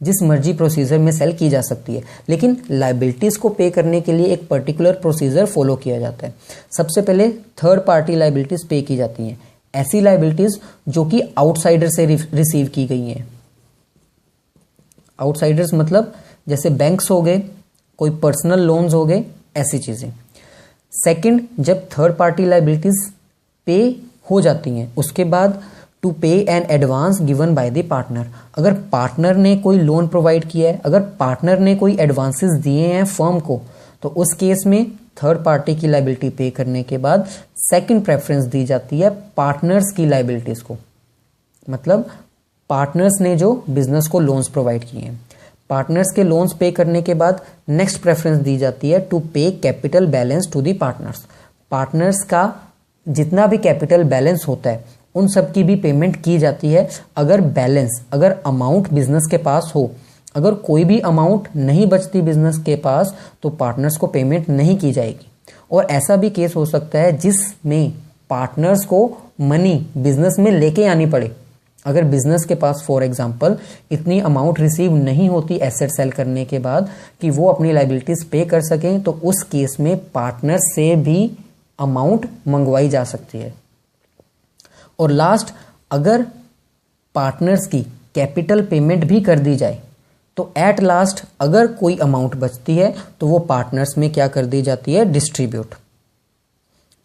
जिस मर्जी प्रोसीजर में सेल की जा सकती है, लेकिन लायबिलिटीज को पे करने के लिए एक पर्टिकुलर प्रोसीजर फॉलो किया जाता है। सबसे पहले थर्ड पार्टी लायबिलिटीज पे की जाती हैं, ऐसी लायबिलिटीज जो कि आउटसाइडर से रिसीव की गई हैं। आउटसाइडर्स मतलब जैसे बैंक्स हो गए, कोई पर्सनल लोन्स हो गए, ऐसी चीजें। सेकंड, जब थर्ड पार्टी लायबिलिटीज पे हो जाती हैं उसके बाद टू पे an advance given by the partner. अगर पार्टनर ने कोई लोन प्रोवाइड किया है, अगर पार्टनर ने कोई एडवांसेस दिए हैं फर्म को, तो उस केस में थर्ड पार्टी की लायबिलिटी पे करने के बाद सेकंड प्रेफरेंस दी जाती है पार्टनर्स की लायबिलिटीज को। मतलब पार्टनर्स ने जो बिजनेस को लोन्स प्रोवाइड किए हैं, पार्टनर्स के लोन्स पे करने के बाद नेक्स्ट प्रेफरेंस दी जाती है to pay capital balance to the partners. Partners का जितना भी कैपिटल बैलेंस होता है उन सब की भी पेमेंट की जाती है। अगर बैलेंस, अगर अमाउंट बिजनेस के पास हो, अगर कोई भी अमाउंट नहीं बचती बिजनेस के पास, तो पार्टनर्स को पेमेंट नहीं की जाएगी। और ऐसा भी केस हो सकता है जिसमें पार्टनर्स को मनी बिजनेस में लेके आनी पड़े। अगर बिजनेस के पास फॉर एग्जांपल इतनी अमाउंट रिसीव नहीं होती एसेट सेल करने के बाद कि वो अपनी लायबिलिटीज पे कर सकें, तो उस केस में पार्टनर से भी अमाउंट मंगवाई जा सकती है। और लास्ट, अगर पार्टनर्स की कैपिटल पेमेंट भी कर दी जाए तो एट लास्ट अगर कोई अमाउंट बचती है तो वो पार्टनर्स में क्या कर दी जाती है, distribute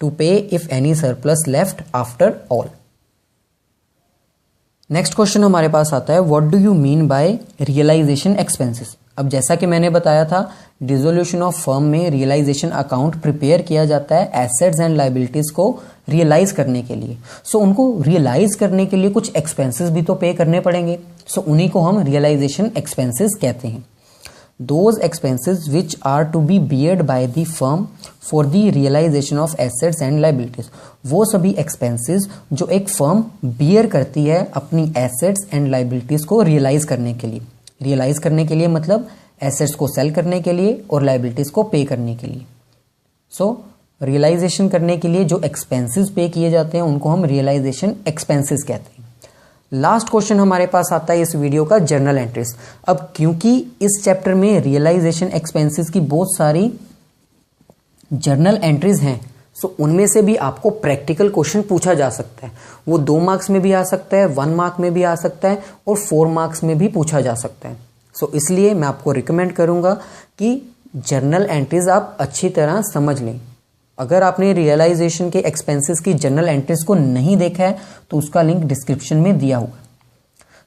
to pay if any surplus left after all. Next question हमारे पास आता है, what do you mean by realisation expenses. अब जैसा कि मैंने बताया था, डिसोल्यूशन ऑफ फर्म में रियलाइजेशन अकाउंट प्रिपेयर किया जाता है एसेट्स एंड लायबिलिटीज को रियलाइज करने के लिए। सो उनको रियलाइज करने के लिए कुछ एक्सपेंसेस भी तो पे करने पड़ेंगे। सो उन्हीं को हम रियलाइजेशन एक्सपेंसेस कहते हैं। Those expenses which are to be beared by the firm for the realisation of assets and liabilities. वो सभी एक्सपेंसेस जो एक फर्म बियर करती है अपनी एसेट्स एंड लायबिलिटीज को रियलाइज करने के लिए। रियलाइज करने के लिए मतलब एसेट्स को सेल करने के लिए और लायबिलिटीज को पे करने के लिए। सो रियलाइजेशन करने के लिए जो एक्सपेंसेस पे किए जाते हैं उनको हम रियलाइजेशन एक्सपेंसेस कहते हैं। लास्ट क्वेश्चन हमारे पास आता है इस वीडियो का, जर्नल एंट्रीज। अब क्योंकि इस चैप्टर में रियलाइजेशन एक्सपेंसेस की बहुत सारी जर्नल एंट्रीज हैं, सो उनमें से भी आपको प्रैक्टिकल क्वेश्चन पूछा जा सकता है। वो 2 मार्क्स में भी आ सकता है, 1 मार्क में भी आ सकता है और 4 मार्क्स में भी पूछा जा सकता है। सो इसलिए मैं आपको रिकमेंड करूंगा कि जर्नल एंट्रीज आप अच्छी तरह समझ लें। अगर आपने रियलाइजेशन के एक्सपेंसेस की जर्नल एंट्रीज को नहीं देखा है तो उसका लिंक डिस्क्रिप्शन में दिया हुआ है।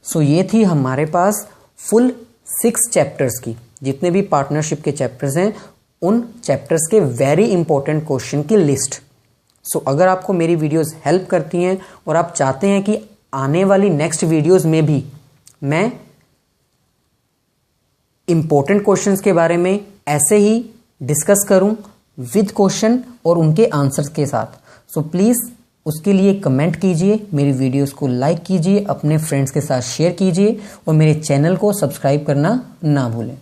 सो ये थी हमारे पास फुल 6 चैप्टर्स की, जितने भी पार्टनरशिप के चैप्टर्स हैं उन चैप्टर्स के वेरी इंपॉर्टेंट क्वेश्चन की लिस्ट। सो अगर आपको मेरी वीडियोस हेल्प करती हैं और आप चाहते हैं कि आने वाली नेक्स्ट वीडियोस में भी मैं इंपॉर्टेंट क्वेश्चंस के बारे में ऐसे ही डिस्कस करूं विद क्वेश्चन और उनके आंसर्स के साथ, सो प्लीज उसके लिए कमेंट कीजिए, मेरी वीडियोस को लाइक कीजिए, अपने फ्रेंड्स के साथ शेयर कीजिए और मेरे चैनल को सब्सक्राइब करना ना भूलें।